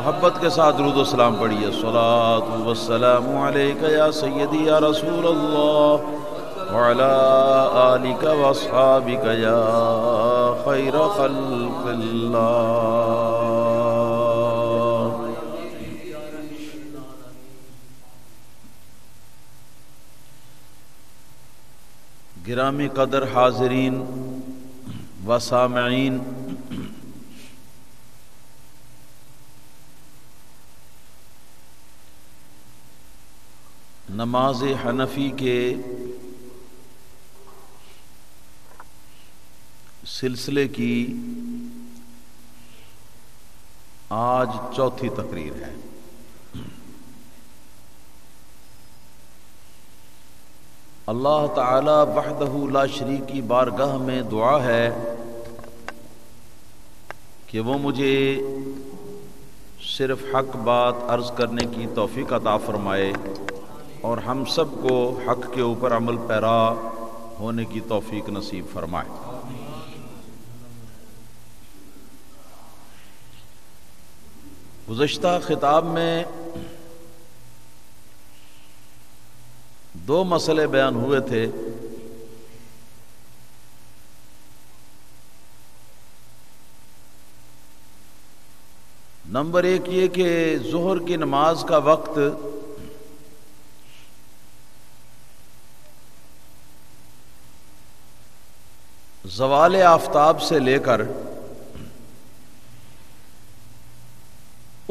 محبت کے ساتھ درود و سلام پڑھیے. الصلاۃ والسلام علیک یا سیدی یا رسول اللہ وعلی آلک واصحابک یا خیر خلق اللہ. گرامی قدر حاضرین و سامعین، نماز حنفی کے سلسلے کی آج چوتھی تقریر ہے. اللہ تعالی وحدہ لا شریک کی بارگاہ میں دعا ہے کہ وہ مجھے صرف حق بات عرض کرنے کی توفیق عطا فرمائے اور ہم سب کو حق کے اوپر عمل پیرا ہونے کی توفیق نصیب فرمائے. گزشتہ خطاب میں دو مسئلے بیان ہوئے تھے. نمبر ایک یہ کہ ظہر کی نماز کا وقت زوال آفتاب سے لے کر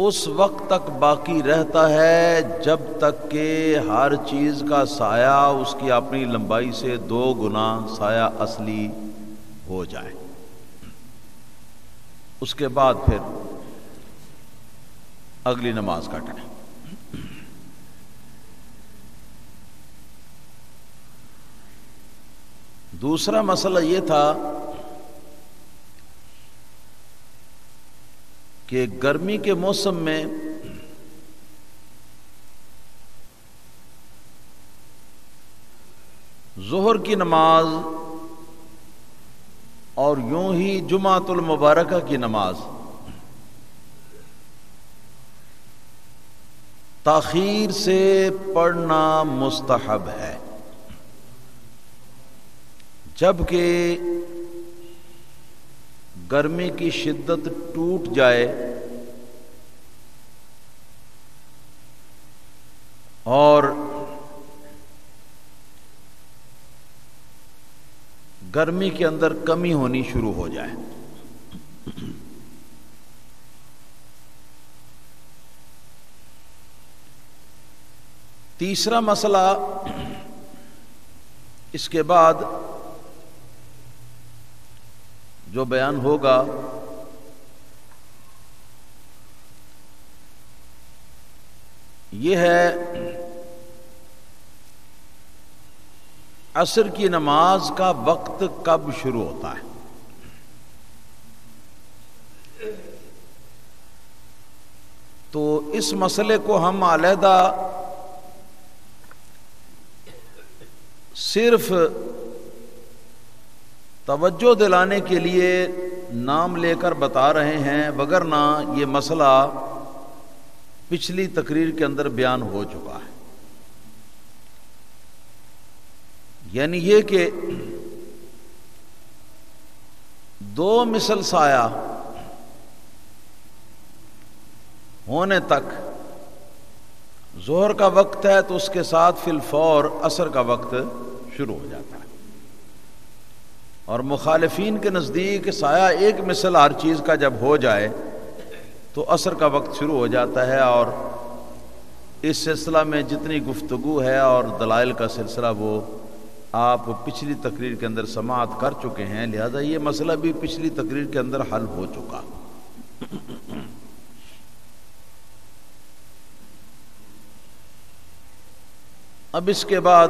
اس وقت تک باقی رہتا ہے جب تک کہ ہر چیز کا سایہ اس کی اپنی لمبائی سے 2 گنا سایہ اصلی ہو جائے. اس کے بعد پھر اگلی نماز کا ٹائم. دوسرا مسئلہ یہ تھا کہ گرمی کے موسم میں ظہر کی نماز اور یوں ہی جمعۃ المبارکہ کی نماز تاخیر سے پڑھنا مستحب ہے، جبکہ گرمی کی شدت ٹوٹ جائے اور گرمی کے اندر کمی ہونی شروع ہو جائے. تیسرا مسئلہ اس کے بعد جو بیان ہوگا یہ ہے عصر کی نماز کا وقت کب شروع ہوتا ہے. تو اس مسئلے کو ہم علیحدہ صرف توجہ دلانے کے لیے نام لے کر بتا رہے ہیں، وگرنہ یہ مسئلہ پچھلی تقریر کے اندر بیان ہو چکا ہے. یعنی یہ کہ 2 مثل سایہ ہونے تک ظہر کا وقت ہے تو اس کے ساتھ فی الفور عصر کا وقت شروع ہو جاتا ہے. اور مخالفین کے نزدیک سایہ 1 مثل ہر چیز کا جب ہو جائے تو عصر کا وقت شروع ہو جاتا ہے. اور اس سلسلہ میں جتنی گفتگو ہے اور دلائل کا سلسلہ وہ آپ پچھلی تقریر کے اندر سماعت کر چکے ہیں، لہذا یہ مسئلہ بھی پچھلی تقریر کے اندر حل ہو چکا. اب اس کے بعد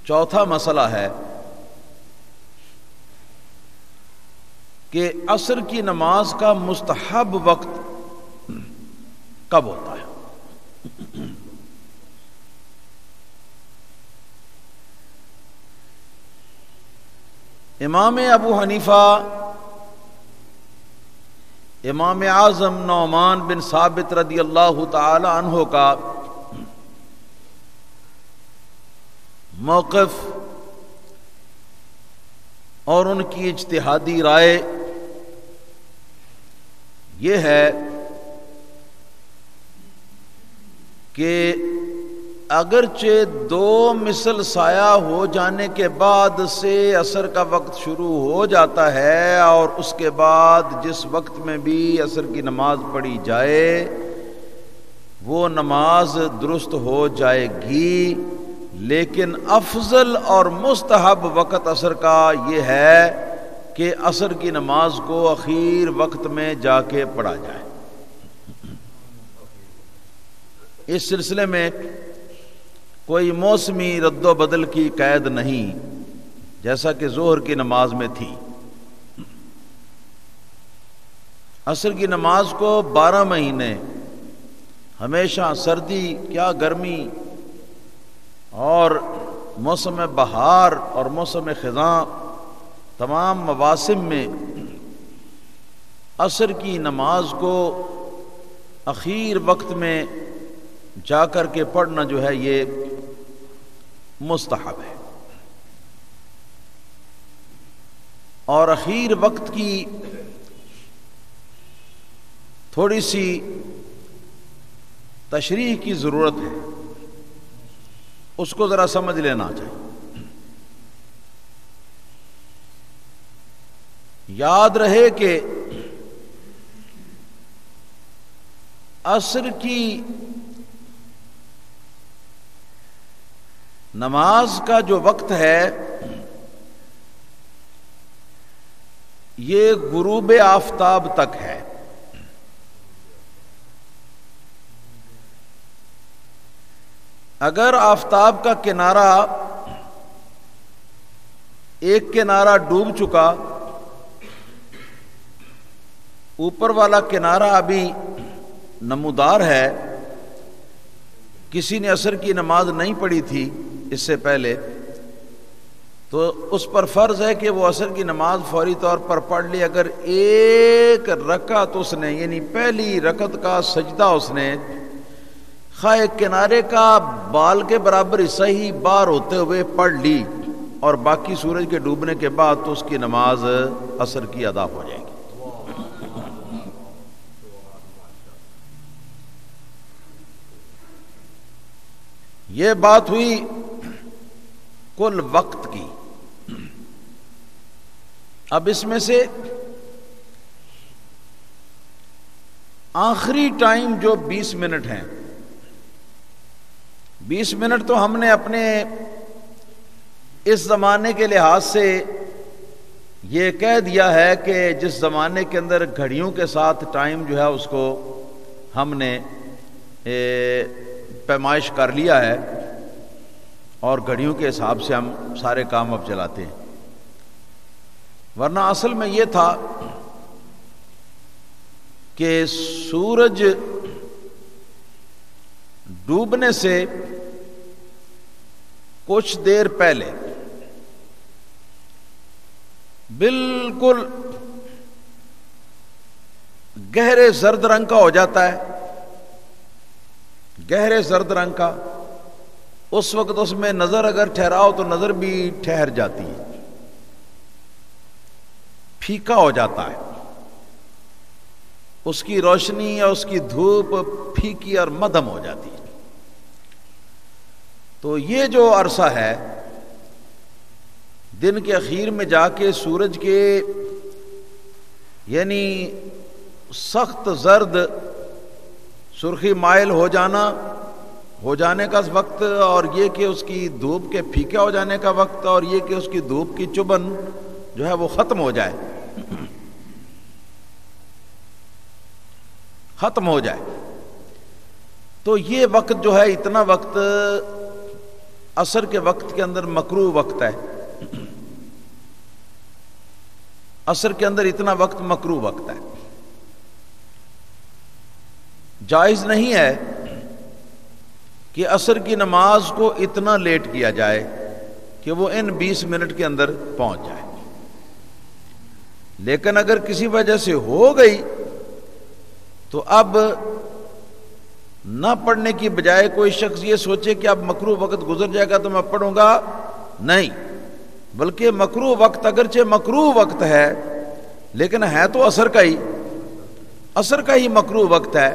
چوتھا مسئلہ ہے کہ عصر کی نماز کا مستحب وقت کب ہوتا ہے. امام ابو حنیفہ امام اعظم نعمان بن ثابت رضی اللہ تعالی عنہ کا موقف اور ان کی اجتہادی رائے یہ ہے کہ اگرچہ 2 مثل سایہ ہو جانے کے بعد سے عصر کا وقت شروع ہو جاتا ہے اور اس کے بعد جس وقت میں بھی عصر کی نماز پڑھی جائے وہ نماز درست ہو جائے گی، لیکن افضل اور مستحب وقت عصر کا یہ ہے کہ عصر کی نماز کو اخیر وقت میں جا کے پڑھا جائے۔ اس سلسلے میں کوئی موسمی رد و بدل کی قید نہیں، جیسا کہ ظہر کی نماز میں تھی۔ عصر کی نماز کو 12 مہینے ہمیشہ سردی کیا گرمی اور موسم بہار اور موسم خزاں تمام مواسم میں عصر کی نماز کو اخیر وقت میں جا کر کے پڑھنا جو ہے یہ مستحب ہے، اور اخیر وقت کی تھوڑی سی تشریح کی ضرورت ہے، اس کو ذرا سمجھ لینا چاہیے۔ یاد رہے کہ عصر کی نماز کا جو وقت ہے یہ غروب آفتاب تک ہے۔ اگر آفتاب کا کنارہ ایک کنارہ ڈوب چکا، اوپر والا کنارہ ابھی نمودار ہے، کسی نے عصر کی نماز نہیں پڑھی تھی اس سے پہلے، تو اس پر فرض ہے کہ وہ عصر کی نماز فوری طور پر پڑھ لی۔ اگر ایک رکعت اس نے یعنی پہلی رکعت کا سجدہ اس نے خواہ ایک کنارے کا بال کے برابر حصہ ہی بار ہوتے ہوئے پڑھ لی اور باقی سورج کے ڈوبنے کے بعد تو اس کی نماز عصر کی ادا ہو جائے گی۔ یہ بات ہوئی کل وقت کی۔ اب اس میں سے آخری ٹائم جو 20 منٹ ہیں، 20 منٹ تو ہم نے اپنے اس زمانے کے لحاظ سے یہ کہہ دیا ہے کہ جس زمانے کے اندر گھڑیوں کے ساتھ ٹائم جو ہے اس کو ہم نے پیمائش کر لیا ہے اور گھڑیوں کے حساب سے ہم سارے کام اب چلاتے ہیں، ورنہ اصل میں یہ تھا کہ سورج ڈوبنے سے کچھ دیر پہلے بالکل گہرے زرد رنگ کا ہو جاتا ہے، گہرے زرد رنگ کا۔ اس وقت اس میں نظر اگر ٹھہراؤ تو نظر بھی ٹھہر جاتی ہے، پھیکا ہو جاتا ہے، اس کی روشنی اور اس کی دھوپ پھیکی اور مدھم ہو جاتی ہے۔ تو یہ جو عرصہ ہے دن کے اخیر میں جا کے سورج کے یعنی سخت زرد سرخی مائل ہو جانے کا وقت، اور یہ کہ اس کی دھوپ کے پھیکا ہو جانے کا وقت، اور یہ کہ اس کی دھوپ کی چبھن جو ہے وہ ختم ہو جائے، ختم ہو جائے، تو یہ وقت جو ہے اتنا وقت عصر کے وقت کے اندر مکروہ وقت ہے۔ عصر کے اندر اتنا وقت مکروہ وقت ہے، جائز نہیں ہے کہ عصر کی نماز کو اتنا لیٹ کیا جائے کہ وہ ان 20 منٹ کے اندر پہنچ جائے، لیکن اگر کسی وجہ سے ہو گئی تو اب نہ پڑھنے کی بجائے کوئی شخص یہ سوچے کہ اب مکروہ وقت گزر جائے گا تو میں پڑھوں گا، نہیں، بلکہ مکروہ وقت اگرچہ مکروہ وقت ہے لیکن ہے تو عصر کا ہی مکروہ وقت ہے،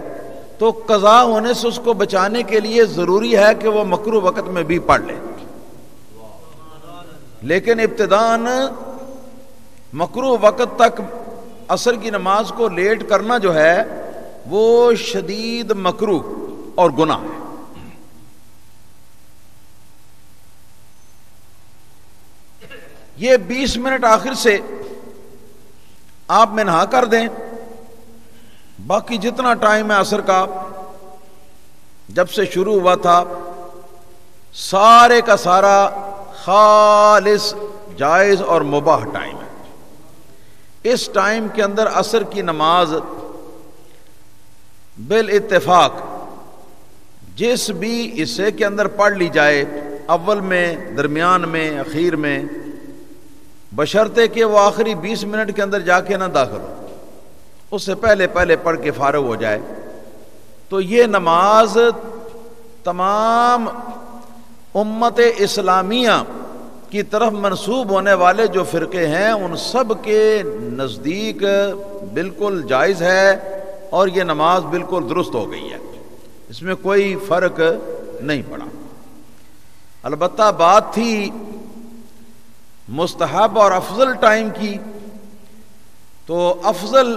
تو قضا ہونے سے اس کو بچانے کے لیے ضروری ہے کہ وہ مکروہ وقت میں بھی پڑھ لے، لیکن ابتداً مکروہ وقت تک عصر کی نماز کو لیٹ کرنا جو ہے وہ شدید مکروہ اور گناہ ہے۔ یہ 20 منٹ آخر سے آپ منہا کر دیں، باقی جتنا ٹائم ہے عصر کا جب سے شروع ہوا تھا سارے کا سارا خالص جائز اور مباح ٹائم ہے۔ اس ٹائم کے اندر عصر کی نماز بالاتفاق جس بھی حصے کے اندر پڑھ لی جائے، اول میں، درمیان میں، اخیر میں، بشرطے کہ وہ آخری 20 منٹ کے اندر جا کے نہ داخل ہو، اس سے پہلے پڑھ کے فارغ ہو جائے، تو یہ نماز تمام امت اسلامیہ کی طرف منسوب ہونے والے جو فرقے ہیں ان سب کے نزدیک بالکل جائز ہے، اور یہ نماز بالکل درست ہو گئی ہے، اس میں کوئی فرق نہیں پڑا۔ البتہ بات تھی مستحب اور افضل ٹائم کی، تو افضل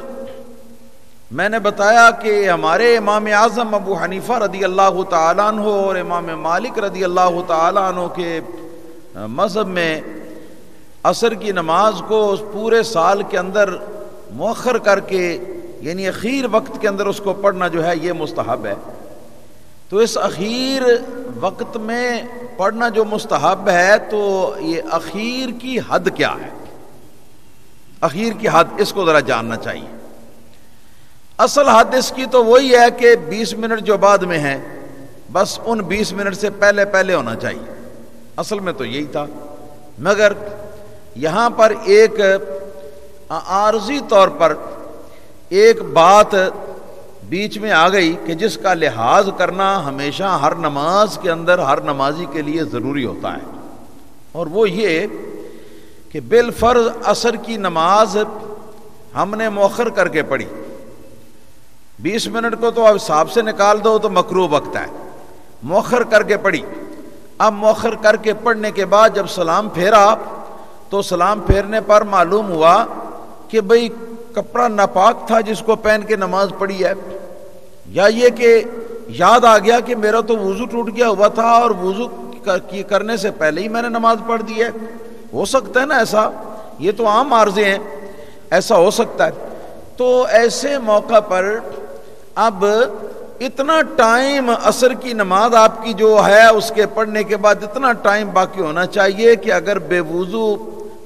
میں نے بتایا کہ ہمارے امام اعظم ابو حنیفہ رضی اللہ تعالیٰ عنہ اور امام مالک رضی اللہ تعالیٰ عنہ کے مذہب میں عصر کی نماز کو اس پورے سال کے اندر مؤخر کر کے، یعنی اخیر وقت کے اندر اس کو پڑھنا جو ہے یہ مستحب ہے۔ تو اس اخیر وقت میں پڑھنا جو مستحب ہے، تو یہ اخیر کی حد کیا ہے؟ اخیر کی حد اس کو ذرا جاننا چاہیے۔ اصل حد اس کی تو وہی ہے کہ 20 منٹ جو بعد میں ہیں بس ان 20 منٹ سے پہلے ہونا چاہیے، اصل میں تو یہی تھا، مگر یہاں پر ایک عارضی طور پر ایک بات بیچ میں آ گئی کہ جس کا لحاظ کرنا ہمیشہ ہر نماز کے اندر ہر نمازی کے لیے ضروری ہوتا ہے، اور وہ یہ کہ بالفرض عصر کی نماز ہم نے مؤخر کر کے پڑھی، 20 منٹ کو تو اب حساب سے نکال دو تو مکروہ وقت ہے، مؤخر کر کے پڑھی۔ اب مؤخر کر کے پڑھنے کے بعد جب سلام پھیرا تو سلام پھیرنے پر معلوم ہوا کہ بھئی کپڑا ناپاک تھا جس کو پہن کے نماز پڑھی ہے، یا یہ کہ یاد آ گیا کہ میرا تو وضو ٹوٹ گیا ہوا تھا اور وضو کرنے سے پہلے ہی میں نے نماز پڑھ دی ہے، ہو سکتا ہے نا ایسا، یہ تو عام عارضے ہیں، ایسا ہو سکتا ہے۔ تو ایسے موقع پر اب اتنا ٹائم عصر کی نماز آپ کی جو ہے اس کے پڑھنے کے بعد اتنا ٹائم باقی ہونا چاہیے کہ اگر بے وضو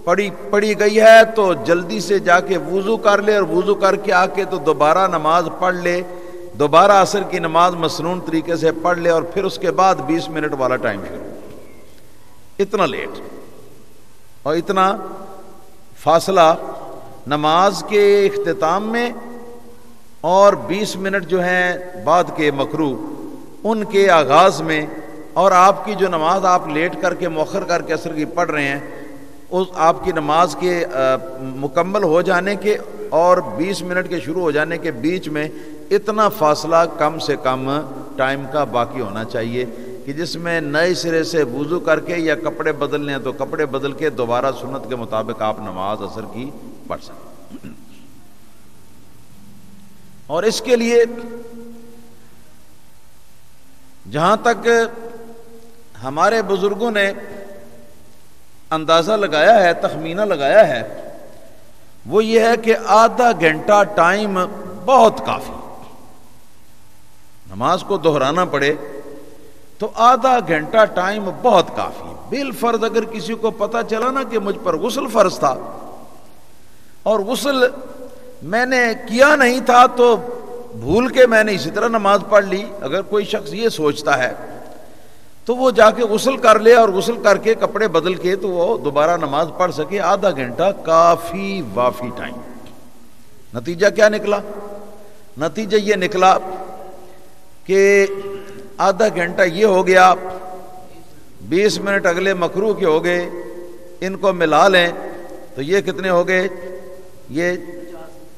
پڑھی گئی ہے تو جلدی سے جا کے وضو کر لے، اور وضو کر کے آ کے تو دوبارہ نماز پڑھ لے، دوبارہ عصر کی نماز مسنون طریقے سے پڑھ لے، اور پھر اس کے بعد 20 منٹ والا ٹائم شروع۔ اتنا لیٹ اور اتنا فاصلہ نماز کے اختتام میں اور 20 منٹ جو ہیں بعد کے مکروہ ان کے آغاز میں، اور آپ کی جو نماز آپ لیٹ کر کے مؤخر کر کے عصر کی پڑھ رہے ہیں، اس آپ کی نماز کے مکمل ہو جانے کے اور 20 منٹ کے شروع ہو جانے کے بیچ میں اتنا فاصلہ کم سے کم ٹائم کا باقی ہونا چاہیے کہ جس میں نئے سرے سے وضو کر کے یا کپڑے بدلنے ہیں تو کپڑے بدل کے دوبارہ سنت کے مطابق آپ نماز عصر کی پڑھ سکیں۔ اور اس کے لیے جہاں تک ہمارے بزرگوں نے اندازہ لگایا ہے، تخمینہ لگایا ہے، وہ یہ ہے کہ آدھا گھنٹہ ٹائم بہت کافی، نماز کو دہرانا پڑے تو آدھا گھنٹہ ٹائم بہت کافی۔ بالفرض اگر کسی کو پتہ چلا نا کہ مجھ پر غسل فرض تھا اور غسل میں نے کیا نہیں تھا تو بھول کے میں نے اسی طرح نماز پڑھ لی، اگر کوئی شخص یہ سوچتا ہے تو وہ جا کے غسل کر لے اور غسل کر کے کپڑے بدل کے تو وہ دوبارہ نماز پڑھ سکے۔ آدھا گھنٹہ کافی وافی ٹائم۔ نتیجہ کیا نکلا؟ نتیجہ یہ نکلا کہ آدھا گھنٹہ یہ ہو گیا، 20 منٹ اگلے مکروہ کے ہو گئے، ان کو ملا لیں تو یہ کتنے ہو گئے؟ یہ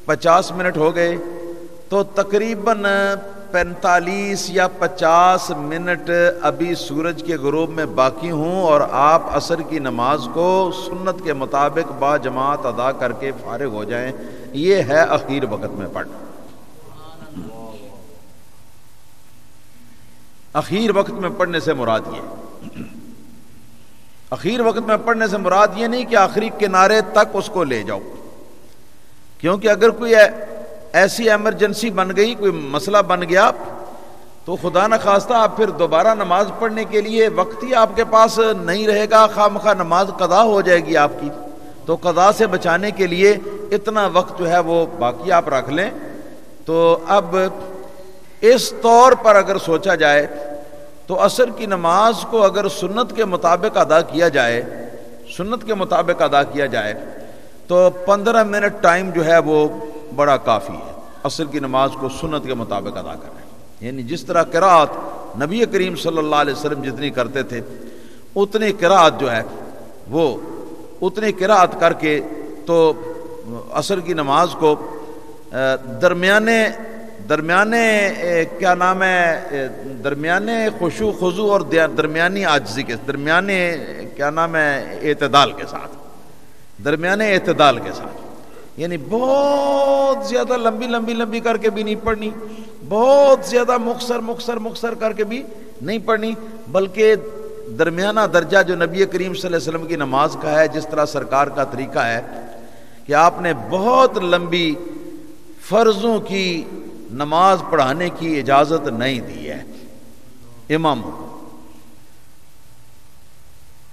50 منٹ ہو گئے، تو تقریباً 45 یا 50 منٹ ابھی سورج کے غروب میں باقی ہوں اور آپ عصر کی نماز کو سنت کے مطابق با جماعت ادا کر کے فارغ ہو جائیں، یہ ہے اخیر وقت میں پڑھنا۔ اخیر وقت میں پڑھنے سے مراد یہ، اخیر وقت میں پڑھنے سے مراد یہ نہیں کہ آخری کنارے تک اس کو لے جاؤ، کیونکہ اگر کوئی ایسی ایمرجنسی بن گئی، کوئی مسئلہ بن گیا، تو خدا نخواستہ آپ پھر دوبارہ نماز پڑھنے کے لیے وقت ہی آپ کے پاس نہیں رہے گا، خواہ مخواہ نماز قضا ہو جائے گی آپ کی، تو قضا سے بچانے کے لیے اتنا وقت جو ہے وہ باقی آپ رکھ لیں۔ تو اب اس طور پر اگر سوچا جائے تو عصر کی نماز کو اگر سنت کے مطابق ادا کیا جائے، سنت کے مطابق ادا کیا جائے تو 15 منٹ ٹائم جو ہے وہ بڑا کافی ہے عصر کی نماز کو سنت کے مطابق ادا کریں۔ یعنی جس طرح قرات نبی کریم صلی اللہ علیہ وسلم جتنی کرتے تھے، اتنی قرات جو ہے وہ اتنی قرات کر کے تو عصر کی نماز کو درمیانے خشوع خضوع اور درمیانی عاجزی کے درمیانے اعتدال کے ساتھ، درمیانے اعتدال کے ساتھ، یعنی بہت زیادہ لمبی کر کے بھی نہیں پڑھنی، بہت زیادہ مختصر کر کے بھی نہیں پڑھنی، بلکہ درمیانہ درجہ جو نبی کریم صلی اللہ علیہ وسلم کی نماز کا ہے، جس طرح سرکار کا طریقہ ہے کہ آپ نے بہت لمبی فرضوں کی نماز پڑھانے کی اجازت نہیں دی ہے امام۔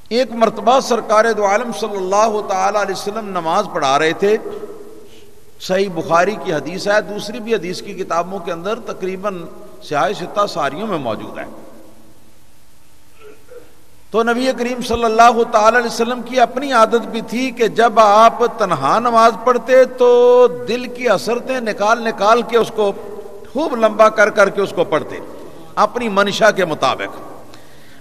ایک مرتبہ سرکار دو عالم صلی اللہ تعالی علیہ وسلم نماز پڑھا رہے تھے، صحیح بخاری کی حدیث ہے، دوسری بھی حدیث کی کتابوں کے اندر تقریباً صحاح ستہ ساریوں میں موجود ہے۔ تو نبی کریم صلی اللہ تعالی علیہ وسلم کی اپنی عادت بھی تھی کہ جب آپ تنہا نماز پڑھتے تو دل کی حسرتیں نکال کے اس کو خوب لمبا کر کے اس کو پڑھتے اپنی منشا کے مطابق،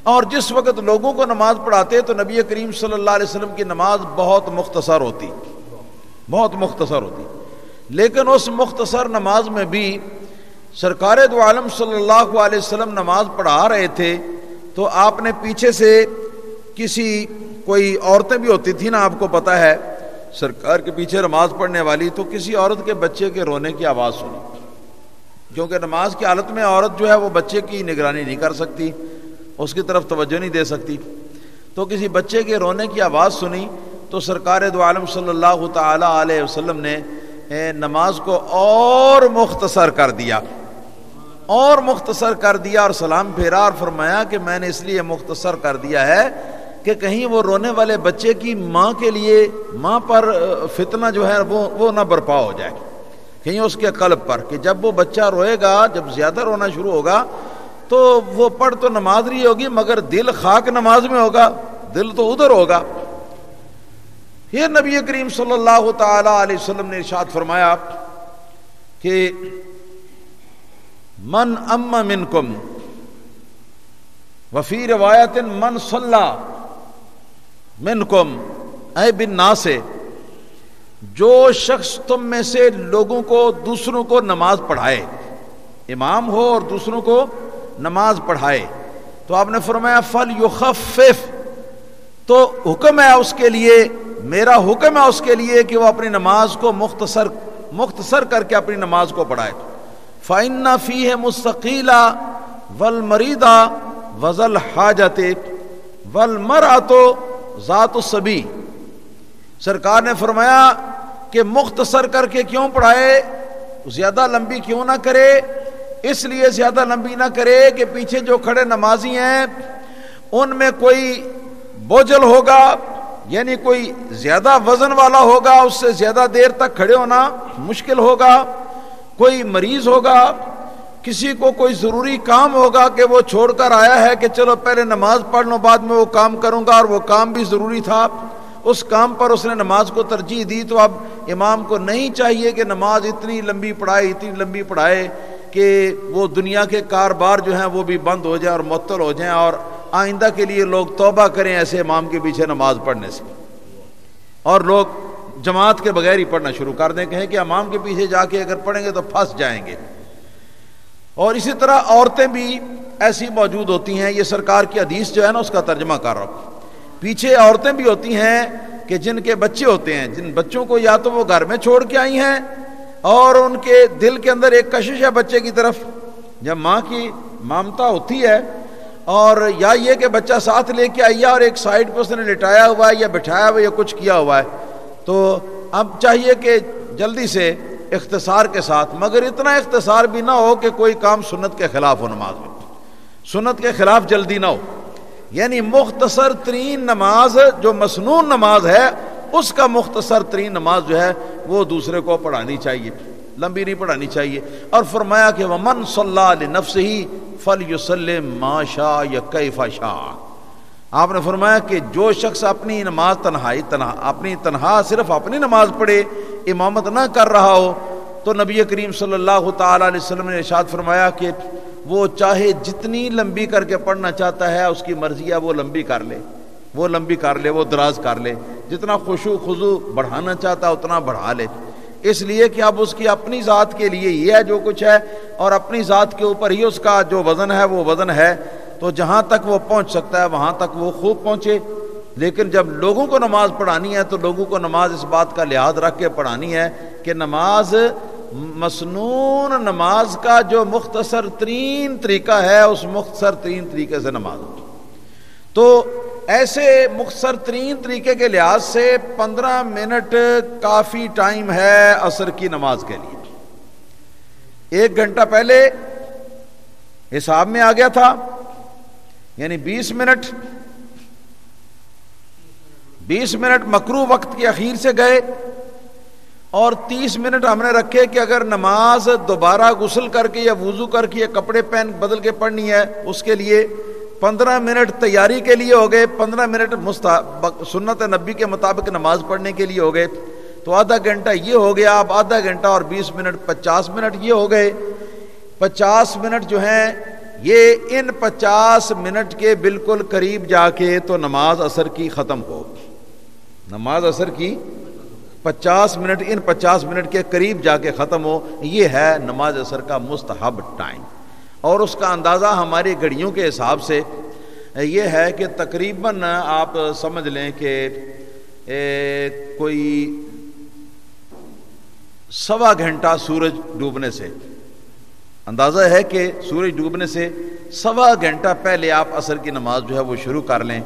اور جس وقت لوگوں کو نماز پڑھاتے تو نبی کریم صلی اللہ علیہ وسلم کی نماز بہت مختصر ہوتی، لیکن اس مختصر نماز میں بھی سرکار دو عالم صلی اللہ علیہ وسلم نماز پڑھا رہے تھے تو آپ نے پیچھے سے کوئی عورتیں بھی ہوتی تھی نا، آپ کو پتا ہے سرکار کے پیچھے نماز پڑھنے والی، تو کسی عورت کے بچے کے رونے کی آواز سنی، کیونکہ نماز کی حالت میں عورت جو ہے وہ بچے کی نگرانی نہیں کر سکتی، اس کی طرف توجہ نہیں دے سکتی، تو کسی بچے کے رونے کی آواز سنی تو سرکار دو عالم صلی اللہ تعالی علیہ وسلم نے نماز کو اور مختصر کر دیا اور سلام پھیرا اور فرمایا کہ میں نے اس لیے مختصر کر دیا ہے کہ کہیں وہ رونے والے بچے کی ماں پر فتنہ جو ہے وہ نہ برپا ہو جائے، کہیں اس کے قلب پر کہ جب وہ بچہ روئے گا، جب زیادہ رونا شروع ہوگا تو وہ پڑھ تو نماز رہی ہوگی مگر دل خاک نماز میں ہوگا، دل تو ادھر ہوگا۔ پھر نبی کریم صلی اللہ تعالی علیہ وسلم نے ارشاد فرمایا کہ من ام منکم وفی روایت من صلی منکم اے بالناس، جو شخص تم میں سے لوگوں کو دوسروں کو نماز پڑھائے، امام ہو اور دوسروں کو نماز پڑھائے، تو آپ نے فرمایا فلیخفف، تو حکم ہے اس کے لیے، میرا حکم ہے اس کے لیے کہ وہ اپنی نماز کو مختصر کر کے اپنی نماز کو پڑھائے۔ فَإِنَّ فِيهِ مُسْتَقِيلًا وَالْمَرِيضَ وَذَا الْحَاجَةِ وَالْمَرْأَةُ ذَاتُ السَّبِي، سرکار نے فرمایا کہ مختصر کر کے کیوں پڑھائے، زیادہ لمبی کیوں نہ کرے، اس لیے زیادہ لمبی نہ کرے کہ پیچھے جو کھڑے نمازی ہیں ان میں کوئی بوجھل ہوگا، یعنی کوئی زیادہ وزن والا ہوگا، اس سے زیادہ دیر تک کھڑے ہونا مشکل ہوگا، کوئی مریض ہوگا، کسی کو کوئی ضروری کام ہوگا کہ وہ چھوڑ کر آیا ہے کہ چلو پہلے نماز پڑھ لوں بعد میں وہ کام کروں گا، اور وہ کام بھی ضروری تھا، اس کام پر اس نے نماز کو ترجیح دی، تو اب امام کو نہیں چاہیے کہ نماز اتنی لمبی پڑھائے کہ وہ دنیا کے کاروبار جو ہیں وہ بھی بند ہو جائیں اور معطل ہو جائیں، اور آئندہ کے لیے لوگ توبہ کریں ایسے امام کے پیچھے نماز پڑھنے سے، اور لوگ جماعت کے بغیر ہی پڑھنا شروع کر دیں، کہیں کہ امام کے پیچھے جا کے اگر پڑھیں گے تو پھنس جائیں گے۔ اور اسی طرح عورتیں بھی ایسی موجود ہوتی ہیں، یہ سرکار کی حدیث جو ہے نا اس کا ترجمہ کر رہا ہوں، پیچھے عورتیں بھی ہوتی ہیں کہ جن کے بچے ہوتے ہیں، جن بچوں کو یا تو وہ گھر میں چھوڑ کے آئی ہیں اور ان کے دل کے اندر ایک کشش ہے بچے کی طرف، جب ماں کی مامتا ہوتی ہے، اور یا یہ کہ بچہ ساتھ لے کے آئی ہے اور ایک سائیڈ پہ اس نے لٹایا ہوا ہے یا بٹھایا ہوا ہے یا کچھ کیا ہوا ہے، تو اب چاہیے کہ جلدی سے اختصار کے ساتھ، مگر اتنا اختصار بھی نہ ہو کہ کوئی کام سنت کے خلاف ہو، نماز میں سنت کے خلاف جلدی نہ ہو، یعنی مختصر ترین نماز جو مسنون نماز ہے اس کا مختصر ترین نماز جو ہے وہ دوسرے کو پڑھانی چاہیے، لمبی نہیں پڑھانی چاہیے۔ اور فرمایا کہ وَمَنْ صَلَّى لِنَفْسِهِ فَلْيُسَلِّمْ مَا شَاءَ یا كَيْفَ شَاءَ، آپ نے فرمایا کہ جو شخص اپنی نماز اپنی تنہا صرف اپنی نماز پڑھے، امامت نہ کر رہا ہو، تو نبی کریم صلی اللہ تعالی علیہ وسلم نے ارشاد فرمایا کہ وہ چاہے جتنی لمبی کر کے پڑھنا چاہتا ہے اس کی مرضی ہے، وہ لمبی کر لے، وہ دراز کر لے، جتنا خشوع خضوع بڑھانا چاہتا ہے اتنا بڑھا لے، اس لیے کہ اب اس کی اپنی ذات کے لیے یہ ہے جو کچھ ہے، اور اپنی ذات کے اوپر ہی اس کا جو وزن ہے وہ وزن ہے، تو جہاں تک وہ پہنچ سکتا ہے وہاں تک وہ خوب پہنچے۔ لیکن جب لوگوں کو نماز پڑھانی ہے تو لوگوں کو نماز اس بات کا لحاظ رکھ کے پڑھانی ہے کہ نماز مسنون نماز کا جو مختصر ترین طریقہ ہے اس مختصر ترین طریقے سے نماز ہو۔ تو ایسے مختصر ترین طریقے کے لحاظ سے 15 منٹ کافی ٹائم ہے عصر کی نماز کے لیے۔ 1 گھنٹہ پہلے حساب میں آ گیا تھا، یعنی 20 منٹ مکروہ وقت کے اخیر سے گئے، اور 30 منٹ ہم نے رکھے کہ اگر نماز دوبارہ غسل کر کے یا وضو کر کے یا کپڑے پہن بدل کے پڑھنی ہے اس کے لیے 15 منٹ تیاری کے لیے ہو گئے، 15 منٹ سنت نبی کے مطابق نماز پڑھنے کے لیے ہو گئے، تو آدھا گھنٹہ یہ ہو گیا، اب آدھا گھنٹہ اور 20 منٹ 50 منٹ یہ ہو گئے۔ 50 منٹ جو ہیں یہ ان 50 منٹ کے بالکل قریب جا کے تو نماز عصر کی ختم ہو، نماز عصر کی 50 منٹ ان 50 منٹ کے قریب جا کے ختم ہو، یہ ہے نماز عصر کا مستحب ٹائم۔ اور اس کا اندازہ ہماری گھڑیوں کے حساب سے یہ ہے کہ تقریباً آپ سمجھ لیں کہ کوئی 1.25 گھنٹہ سورج ڈوبنے سے، اندازہ ہے کہ سورج ڈوبنے سے 1.25 گھنٹہ پہلے آپ عصر کی نماز جو ہے وہ شروع کر لیں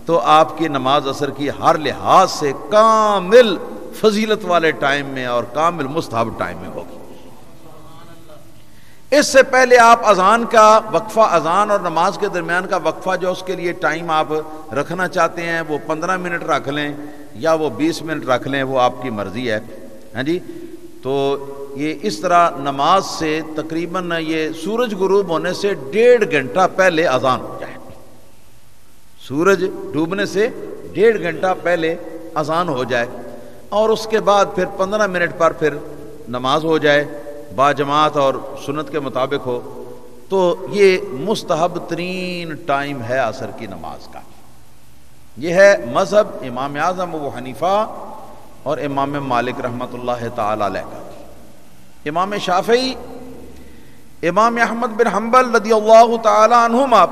تو آپ کی نماز عصر کی ہر لحاظ سے کامل فضیلت والے ٹائم میں اور کامل مستحب ٹائم میں ہوگی۔ اس سے پہلے آپ اذان کا وقفہ، اذان اور نماز کے درمیان کا وقفہ جو اس کے لیے ٹائم آپ رکھنا چاہتے ہیں وہ 15 منٹ رکھ لیں یا وہ 20 منٹ رکھ لیں، وہ آپ کی مرضی ہے، ہاں جی۔ تو یہ اس طرح نماز سے تقریباً یہ سورج غروب ہونے سے 1.5 گھنٹہ پہلے اذان ہو جائے، سورج ڈوبنے سے 1.5 گھنٹہ پہلے اذان ہو جائے، اور اس کے بعد پھر 15 منٹ پر پھر نماز ہو جائے با جماعت اور سنت کے مطابق ہو، تو یہ مستحب ترین ٹائم ہے عصر کی نماز کا۔ یہ ہے مذہب امام اعظم ابو حنیفہ اور امام مالک رحمۃ اللہ تعالی علیہ کا۔ امام شافعی، امام احمد بن حنبل رضی اللہ تعالی عنہما،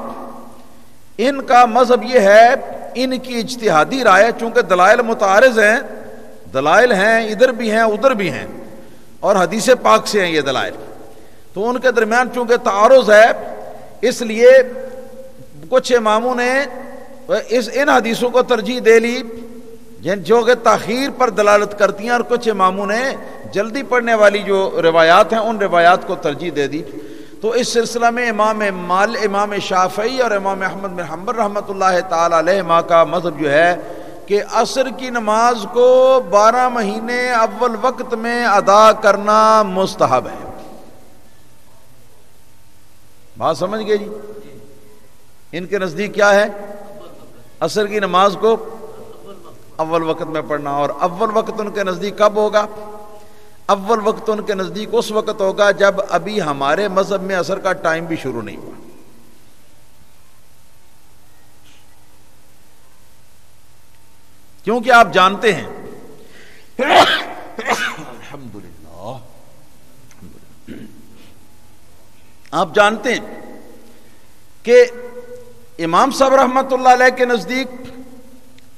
ان کا مذہب یہ ہے، ان کی اجتہادی رائے، چونکہ دلائل متعارض ہیں، دلائل ہیں ادھر بھی ہیں ادھر بھی ہیں، اور حدیث پاک سے ہیں یہ دلائل، تو ان کے درمیان چونکہ تعارض ہے، اس لیے کچھ اماموں نے ان حدیثوں کو ترجیح دے لی جو کہ تاخیر پر دلالت کرتی ہیں، اور کچھ اماموں نے جلدی پڑھنے والی جو روایات ہیں ان روایات کو ترجیح دے دی۔ تو اس سلسلہ میں امام شافعی اور امام احمد بن حنبل رحمۃ اللہ تعالی علیہ کا مذہب جو ہے کہ عصر کی نماز کو 12 مہینے اول وقت میں ادا کرنا مستحب ہے۔ بات سمجھ گئے جی؟ ان کے نزدیک کیا ہے؟ عصر کی نماز کو اول وقت میں پڑھنا. اور اول وقت ان کے نزدیک کب ہوگا؟ اول وقت ان کے نزدیک اس وقت ہوگا جب ابھی ہمارے مذہب میں عصر کا ٹائم بھی شروع نہیں ہوا. کیونکہ آپ جانتے ہیں الحمدللہ آپ جانتے ہیں کہ امام صاحب رحمۃ اللہ علیہ کے نزدیک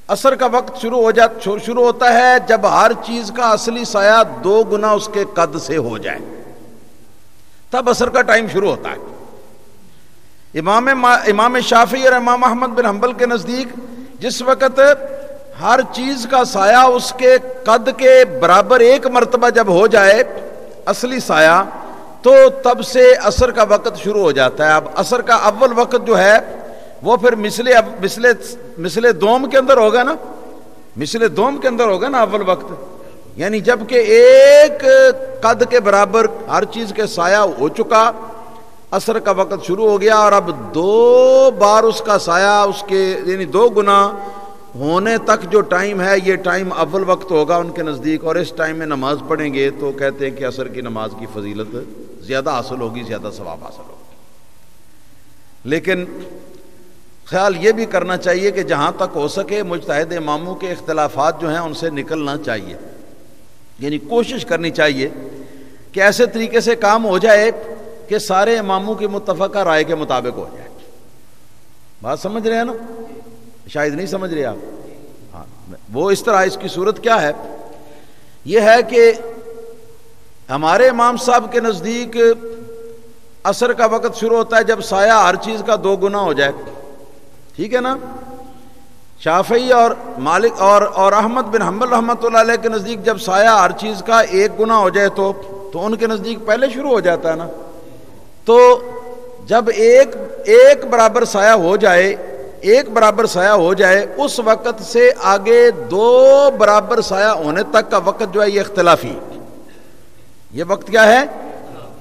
عصر کا وقت شروع ہوتا ہے جب ہر چیز کا اصلی سایہ 2 گنا اس کے قد سے ہو جائے، تب عصر کا ٹائم شروع ہوتا ہے. امام شافعی اور امام احمد بن حنبل کے نزدیک جس وقت ہر چیز کا سایہ اس کے قد کے برابر 1 مرتبہ جب ہو جائے اصلی سایہ، تو تب سے عصر کا وقت شروع ہو جاتا ہے. اب عصر کا اول وقت جو ہے وہ پھر مثل دوم کے اندر ہوگا نا، مثل دوم کے اندر ہوگا نا اول وقت، یعنی جب کہ 1 قد کے برابر ہر چیز کے سایہ ہو چکا، عصر کا وقت شروع ہو گیا، اور اب 2 بار اس کا سایہ اس کے یعنی 2 گنا ہونے تک جو ٹائم ہے یہ ٹائم اول وقت ہوگا ان کے نزدیک. اور اس ٹائم میں نماز پڑھیں گے تو کہتے ہیں کہ عصر کی نماز کی فضیلت زیادہ حاصل ہوگی، زیادہ ثواب حاصل ہوگا. لیکن خیال یہ بھی کرنا چاہیے کہ جہاں تک ہو سکے مجتہد اماموں کے اختلافات جو ہیں ان سے نکلنا چاہیے، یعنی کوشش کرنی چاہیے کہ ایسے طریقے سے کام ہو جائے کہ سارے اماموں کی متفقہ رائے کے مطابق ہو جائے. بات سمجھ رہے ہیں نا؟ شاید نہیں سمجھ رہے آپ. ہاں وہ اس طرح، اس کی صورت کیا ہے؟ یہ ہے کہ ہمارے امام صاحب کے نزدیک عصر کا وقت شروع ہوتا ہے جب سایہ ہر چیز کا 2 گنا ہو جائے، ٹھیک ہے نا. شافعی اور مالک اور احمد بن حنبل رحمۃ اللہ علیہ کے نزدیک جب سایہ ہر چیز کا 1 گنا ہو جائے تو ان کے نزدیک پہلے شروع ہو جاتا ہے نا. تو جب ایک برابر سایہ ہو جائے، 1 برابر سایہ ہو جائے، اس وقت سے آگے 2 برابر سایہ ہونے تک کا وقت جو ہے یہ اختلافی. یہ وقت کیا ہے؟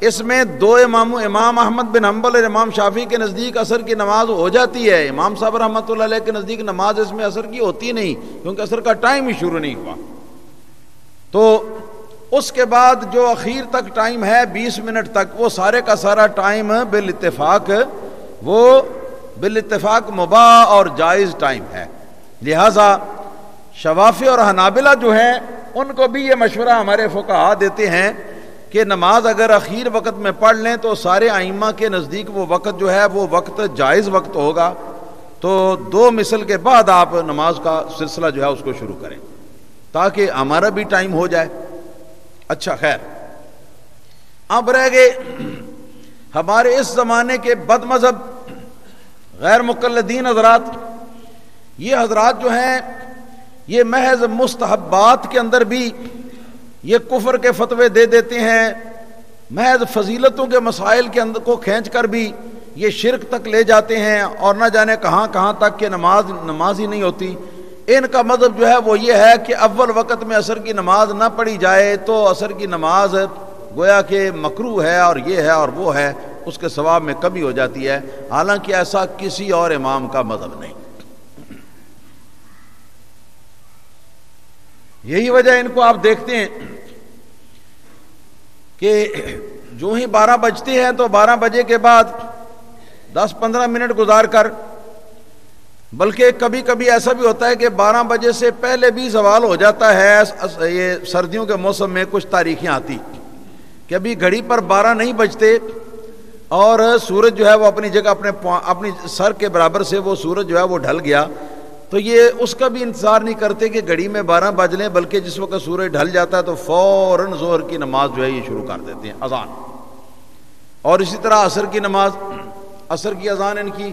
اس میں 2 امام احمد بن حنبل اور امام شافعی کے نزدیک عصر کی نماز ہو جاتی ہے. امام صاحب رحمۃ اللہ علیہ کے نزدیک نماز اس میں عصر کی ہوتی نہیں، کیونکہ عصر کا ٹائم ہی شروع نہیں ہوا. تو اس کے بعد جو اخیر تک ٹائم ہے 20 منٹ تک، وہ سارے کا سارا ٹائم بالاتفاق مباح اور جائز ٹائم ہے. لہذا شوافی اور حنابلہ جو ہیں ان کو بھی یہ مشورہ ہمارے فقہاء دیتے ہیں کہ نماز اگر اخیر وقت میں پڑھ لیں تو سارے ائمہ کے نزدیک وہ وقت جو ہے وہ وقت جائز وقت ہوگا. تو 2 مثل کے بعد آپ نماز کا سلسلہ جو ہے اس کو شروع کریں تاکہ ہمارا بھی ٹائم ہو جائے. اچھا خیر، اب رہ گئے ہمارے اس زمانے کے بد مذہب غیر مقلدین حضرات. یہ حضرات جو ہیں یہ محض مستحبات کے اندر بھی یہ کفر کے فتوے دے دیتے ہیں، محض فضیلتوں کے مسائل کے اندر کو کھینچ کر بھی یہ شرک تک لے جاتے ہیں، اور نہ جانے کہاں کہاں تک کہ نماز ہی نہیں ہوتی. ان کا مذہب جو ہے وہ یہ ہے کہ اول وقت میں عصر کی نماز نہ پڑھی جائے تو عصر کی نماز گویا کہ مکروہ ہے اور یہ ہے اور وہ ہے، اس کے ثواب میں کمی ہو جاتی ہے. حالانکہ ایسا کسی اور امام کا مذہب نہیں. یہی وجہ ان کو آپ دیکھتے ہیں کہ جو ہی 12 بجتے ہیں تو 12 بجے کے بعد 10-15 منٹ گزار کر، بلکہ کبھی کبھی ایسا بھی ہوتا ہے کہ 12 بجے سے پہلے بھی زوال ہو جاتا ہے. یہ سردیوں کے موسم میں کچھ تاریخیں آتی کہ ابھی گھڑی پر 12 نہیں بجتے اور سورج جو ہے وہ اپنی جگہ اپنی سر کے برابر سے وہ سورج جو ہے وہ ڈھل گیا. تو یہ اس کا بھی انتظار نہیں کرتے کہ گھڑی میں 12 بج لیں، بلکہ جس وقت سورج ڈھل جاتا ہے تو فوراً ظہر کی نماز جو ہے یہ شروع کر دیتے ہیں، اذان. اور اسی طرح عصر کی نماز، عصر کی اذان ان کی،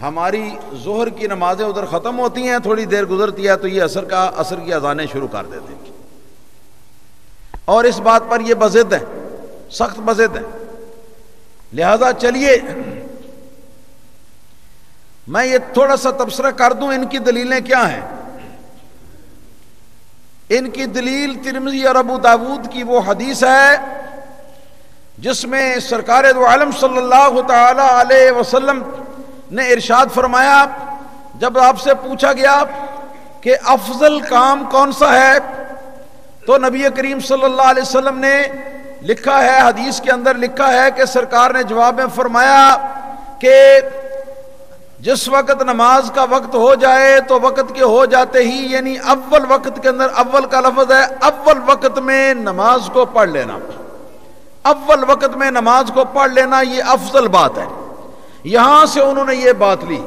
ہماری ظہر کی نمازیں ادھر ختم ہوتی ہیں، تھوڑی دیر گزرتی ہے تو یہ عصر کی اذانیں شروع کر دیتے ہیں. اور اس بات پر یہ بضد ہیں، سخت بضد ہیں. لہذا چلیے میں یہ تھوڑا سا تبصرہ کر دوں ان کی دلیلیں کیا ہیں. ان کی دلیل ترمذی اور ابو داود کی وہ حدیث ہے جس میں سرکار دو عالم صلی اللہ تعالی علیہ وسلم نے ارشاد فرمایا، جب آپ سے پوچھا گیا کہ افضل کام کون سا ہے، تو نبی کریم صلی اللہ علیہ وسلم نے لکھا ہے، حدیث کے اندر لکھا ہے کہ سرکار نے جواب میں فرمایا کہ جس وقت نماز کا وقت ہو جائے تو وقت کے ہو جاتے ہی، یعنی اول وقت کے اندر، اول کا لفظ ہے، اول وقت میں نماز کو پڑھ لینا، اول وقت میں نماز کو پڑھ لینا، یہ افضل بات ہے۔ یہاں سے انہوں نے یہ بات لی،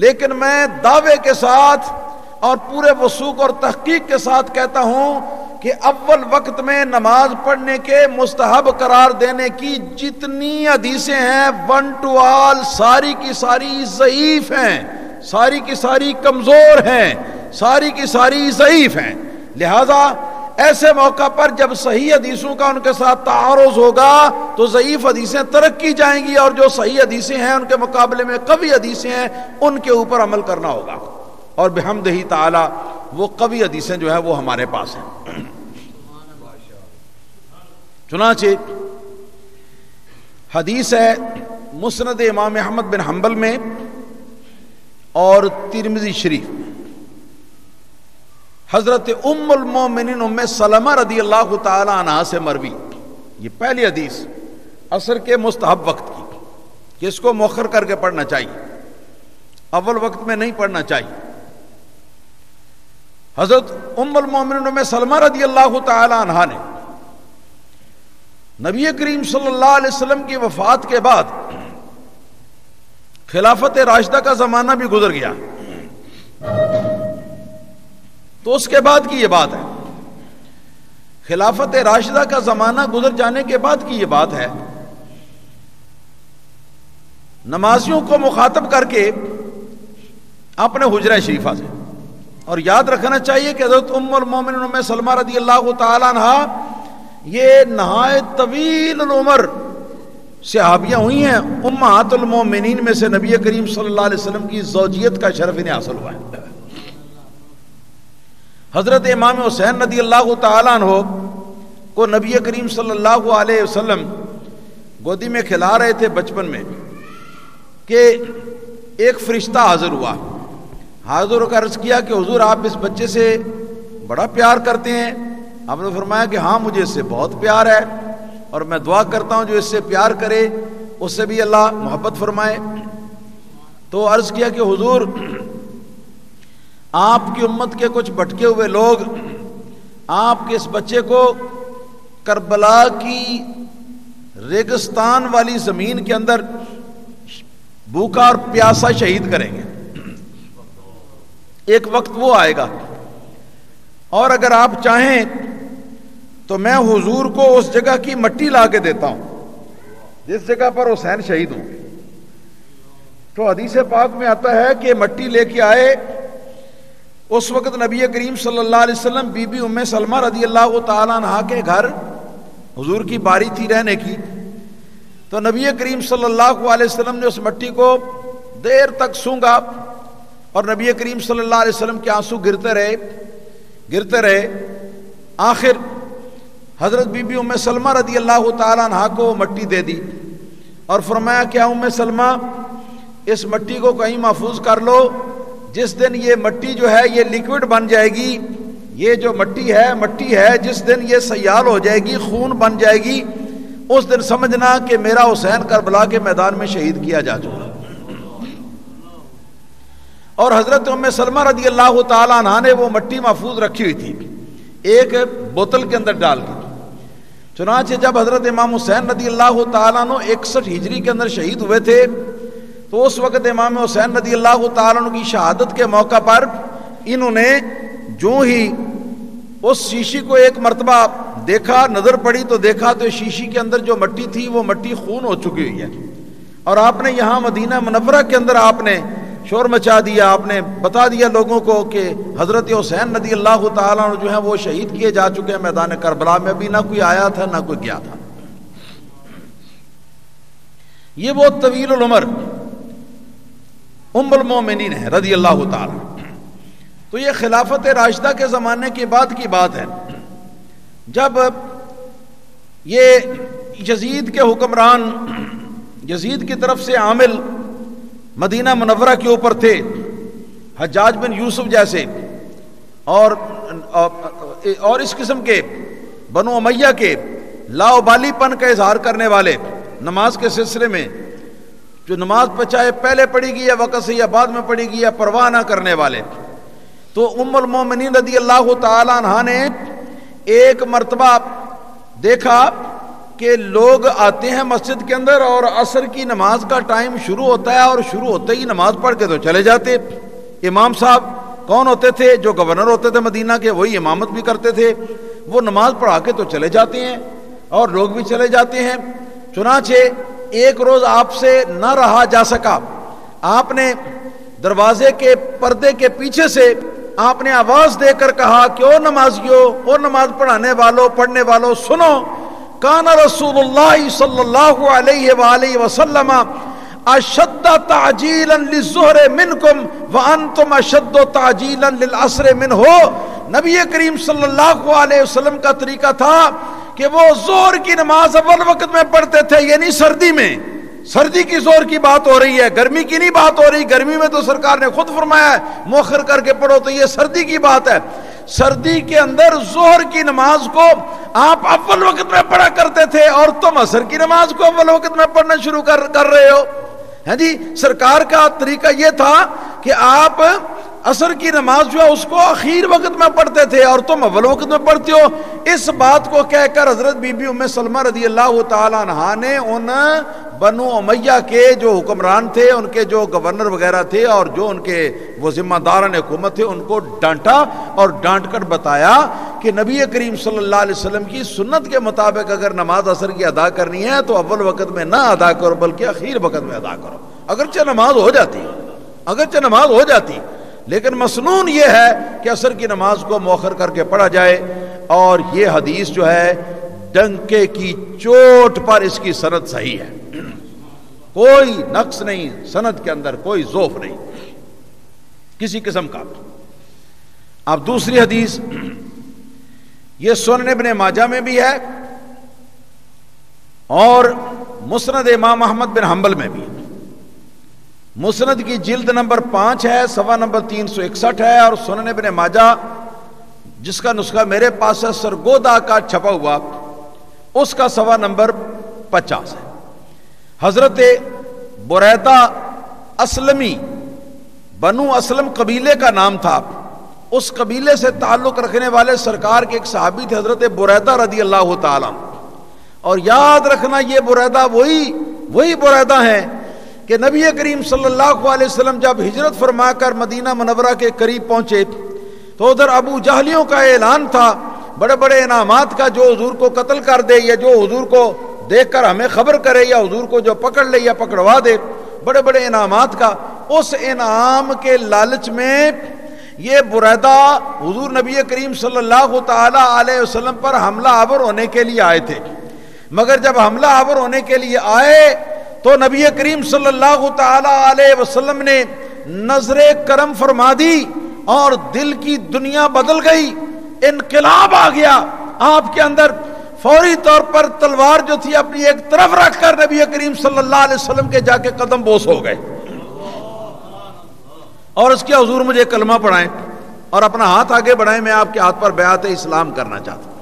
لیکن میں دعوے کے ساتھ اور پورے وثوق اور تحقیق کے ساتھ کہتا ہوں کہ اول وقت میں نماز پڑھنے کے مستحب قرار دینے کی جتنی حدیثیں ہیں ون ٹو آل، ساری کی ساری ضعیف ہیں، ساری کی ساری کمزور ہیں، ساری کی ساری ضعیف ہیں۔ لہذا ایسے موقع پر جب صحیح حدیثوں کا ان کے ساتھ تعارض ہوگا تو ضعیف حدیثیں ترک کی جائیں گی، اور جو صحیح حدیثیں ہیں ان کے مقابلے میں قوی حدیثیں ہیں، ان کے اوپر عمل کرنا ہوگا، اور بحمدہ تعالی وہ قوی حدیثیں جو ہیں وہ ہمارے پاس ہیں۔ چنانچہ حدیث ہے مسند امام احمد بن حنبل میں اور ترمذی شریف، حضرت ام المومنین ام سلمہ رضی اللہ تعالی عنہا سے مروی، یہ پہلی حدیث عصر کے مستحب وقت کی کہ اس کو مؤخر کر کے پڑھنا چاہیے، اول وقت میں نہیں پڑھنا چاہیے۔ حضرت ام المومنین ام سلمہ رضی اللہ تعالی عنہا نے نبی کریم صلی اللہ علیہ وسلم کی وفات کے بعد خلافت راشدہ کا زمانہ بھی گزر گیا، تو اس کے بعد کی یہ بات ہے، خلافت راشدہ کا زمانہ گزر جانے کے بعد کی یہ بات ہے، نمازیوں کو مخاطب کر کے اپنے حجرہ شریفہ سے، اور یاد رکھنا چاہیے کہ حضرت ام المومنین ام سلمہ رضی اللہ تعالی عنہا یہ نہایت طویل العمر صحابیہ ہوئی ہیں، امہات المومنین میں سے نبی کریم صلی اللہ علیہ وسلم کی زوجیت کا شرف انہیں حاصل ہوا ہے۔ حضرت امام حسین رضی اللہ تعالیٰ عنہ کو نبی کریم صلی اللہ علیہ وسلم گودی میں کھلا رہے تھے بچپن میں کہ ایک فرشتہ حاضر ہوا، حاضر ہو کر عرض کیا کہ حضور آپ اس بچے سے بڑا پیار کرتے ہیں؟ آپ نے فرمایا کہ ہاں مجھے اس سے بہت پیار ہے، اور میں دعا کرتا ہوں جو اس سے پیار کرے اس سے بھی اللہ محبت فرمائے۔ تو عرض کیا کہ حضور آپ کی امت کے کچھ بھٹکے ہوئے لوگ آپ کے اس بچے کو کربلا کی ریگستان والی زمین کے اندر بھوکا اور پیاسا شہید کریں گے، ایک وقت وہ آئے گا، اور اگر آپ چاہیں تو میں حضور کو اس جگہ کی مٹی لا کے دیتا ہوں جس جگہ پر حسین شہید ہوں گے۔ تو حدیث پاک میں آتا ہے کہ مٹی لے کے آئے، اس وقت نبی کریم صلی اللہ علیہ وسلم بی بی ام سلمہ رضی اللہ تعالیٰ عنہا کے گھر حضور کی باری تھی رہنے کی، تو نبی کریم صلی اللہ علیہ وسلم نے اس مٹی کو دیر تک سونگا، اور نبی کریم صلی اللہ علیہ وسلم کے آنسو گرتے رہے۔ آخر حضرت بی بی ام سلمہ رضی اللہ تعالیٰ عنہا کو مٹی دے دی اور فرمایا کیا ام سلمہ اس مٹی کو کہیں محفوظ کر لو، جس دن یہ مٹی جو ہے یہ لیکوڈ بن جائے گی، یہ جو مٹی ہے جس دن یہ سیال ہو جائے گی، خون بن جائے گی، اس دن سمجھنا کہ میرا حسین کربلا کے میدان میں شہید کیا جا چکا۔ اور حضرت ام سلمہ رضی اللہ تعالیٰ عنہا نے وہ مٹی محفوظ رکھی ہوئی تھی ایک بوتل کے اندر ڈال کے۔ چنانچہ جب حضرت امام حسین رضی اللہ تعالیٰ عنہ 61 ہجری کے اندر شہید ہوئے تھے، تو اس وقت امام حسین رضی اللہ تعالیٰ عنہ کی شہادت کے موقع پر انہوں نے جو ہی اس شیشی کو ایک مرتبہ دیکھا، نظر پڑی تو دیکھا تو شیشی کے اندر جو مٹی تھی وہ مٹی خون ہو چکی ہوئی ہے، اور آپ نے یہاں مدینہ منورہ کے اندر آپ نے شور مچا دیا، آپ نے بتا دیا لوگوں کو کہ حضرت حسین رضی اللہ تعالیٰ عنہ جو ہیں وہ شہید کیے جا چکے ہیں میدان کربلا میں، ابھی نہ کوئی آیا تھا نہ کوئی گیا تھا۔ یہ وہ طویل العمر ام المومنین ہے رضی اللہ تعالیٰ۔ تو یہ خلافت راشدہ کے زمانے کے بعد کی بات ہے، جب یہ یزید کے حکمران، یزید کی طرف سے عامل مدینہ منورہ کے اوپر تھے، حجاج بن یوسف جیسے، اور اس قسم کے بنو امیہ کے لاؤبالی پن کا اظہار کرنے والے نماز کے سلسلے میں، جو نماز پہ چاہے پہلے پڑھی گئی یا وقت سے یا بعد میں پڑھی گئی یا پرواہ نہ کرنے والے. تو ام المومنین رضی اللہ تعالی عنہا نے ایک مرتبہ دیکھا کہ لوگ آتے ہیں مسجد کے اندر اور عصر کی نماز کا ٹائم شروع ہوتا ہے اور شروع ہوتے ہی نماز پڑھ کے تو چلے جاتے. امام صاحب کون ہوتے تھے؟ جو گورنر ہوتے تھے مدینہ کے، وہی امامت بھی کرتے تھے. وہ نماز پڑھا کے تو چلے جاتے ہیں اور لوگ بھی چلے جاتے ہیں. چنانچہ ایک روز آپ سے نہ رہا جا سکا، آپ نے دروازے کے پردے کے پیچھے سے آپ نے آواز دے کر کہا کہ او نمازیوں، او نماز پڑھنے والوں سنو، کان رسول اللہ صلی اللہ علیہ وآلہ وسلم اشد تعجیلا للظہر منکم وانتم اشد تعجیلا للعصر منہ. نبی کریم صلی اللہ علیہ وسلم کا طریقہ تھا کہ وہ ظہر کی نماز اول وقت میں پڑھتے تھے، یعنی سردی میں. سردی کی ظہر کی بات ہو رہی ہے، گرمی کی نہیں بات ہو رہی. گرمی میں تو سرکار نے خود فرمایا ہے مؤخر کر کے پڑھو، تو یہ سردی کی بات ہے. سردی کے اندر ظہر کی نماز کو آپ اول وقت میں پڑھا کرتے تھے اور تم عصر کی نماز کو اول وقت میں پڑھنا شروع کر رہے ہو. ہاں جی، سرکار کا طریقہ یہ تھا کہ آپ عصر کی نماز جو ہے اس کو آخر وقت میں پڑھتے تھے اور تم اول وقت میں پڑھتے ہو. اس بات کو کہہ کر حضرت بی بی ام سلمہ رضی اللہ تعالی عنہا نے ان بنو امیہ کے جو حکمران تھے، ان کے جو گورنر وغیرہ تھے اور جو ان کے وہ ذمہ داران حکومت تھے، ان کو ڈانٹا اور ڈانٹ کر بتایا کہ نبی کریم صلی اللہ علیہ وسلم کی سنت کے مطابق اگر نماز عصر کی ادا کرنی ہے تو اول وقت میں نہ ادا کرو بلکہ آخر وقت میں ادا کرو. اگرچہ نماز ہو جاتی لیکن مسنون یہ ہے کہ عصر کی نماز کو مؤخر کر کے پڑھا جائے. اور یہ حدیث جو ہے ڈنکے کی چوٹ پر اس کی سند صحیح ہے، کوئی نقص نہیں، سند کے اندر کوئی ضعف نہیں کسی قسم کا. اب دوسری حدیث یہ سنن ابن ماجہ میں بھی ہے اور مسند امام احمد بن حنبل میں بھی. مسند کی جلد نمبر 5 ہے، صفحہ نمبر 361 ہے، اور سنن ابن ماجہ جس کا نسخہ میرے پاس ہے سرگودا کا چھپا ہوا، اس کا صفحہ نمبر 50 ہے. حضرت بریدہ اسلمی، بنو اسلم قبیلے کا نام تھا، اس قبیلے سے تعلق رکھنے والے سرکار کے ایک صحابی تھے حضرت بریدہ رضی اللہ تعالیٰ. اور یاد رکھنا یہ بریدہ وہی بریدہ ہیں کہ نبی کریم صلی اللہ علیہ وسلم جب ہجرت فرما کر مدینہ منورہ کے قریب پہنچے تو ادھر ابو جہلیوں کا اعلان تھا بڑے بڑے انعامات کا، جو حضور کو قتل کر دے یا جو حضور کو دیکھ کر ہمیں خبر کرے یا حضور کو جو پکڑ لے یا پکڑوا دے، بڑے بڑے انعامات کا. اس انعام کے لالچ میں یہ بریدہ حضور نبی کریم صلی اللہ تعالی علیہ وسلم پر حملہ آور ہونے کے لیے آئے تھے. مگر جب حملہ آور ہونے کے لیے آئے تو نبی کریم صلی اللہ تعالی علیہ وسلم نے نظر کرم فرما دی اور دل کی دنیا بدل گئی، انقلاب آ گیا آپ کے اندر. فوری طور پر تلوار جو تھی اپنی ایک طرف رکھ کر نبی کریم صلی اللہ علیہ وسلم کے جا کے قدم بوس ہو گئے اور اس کے حضور مجھے کلمہ پڑھائیں اور اپنا ہاتھ آگے بڑھائیں، میں آپ کے ہاتھ پر بیعت اسلام کرنا چاہتا ہوں.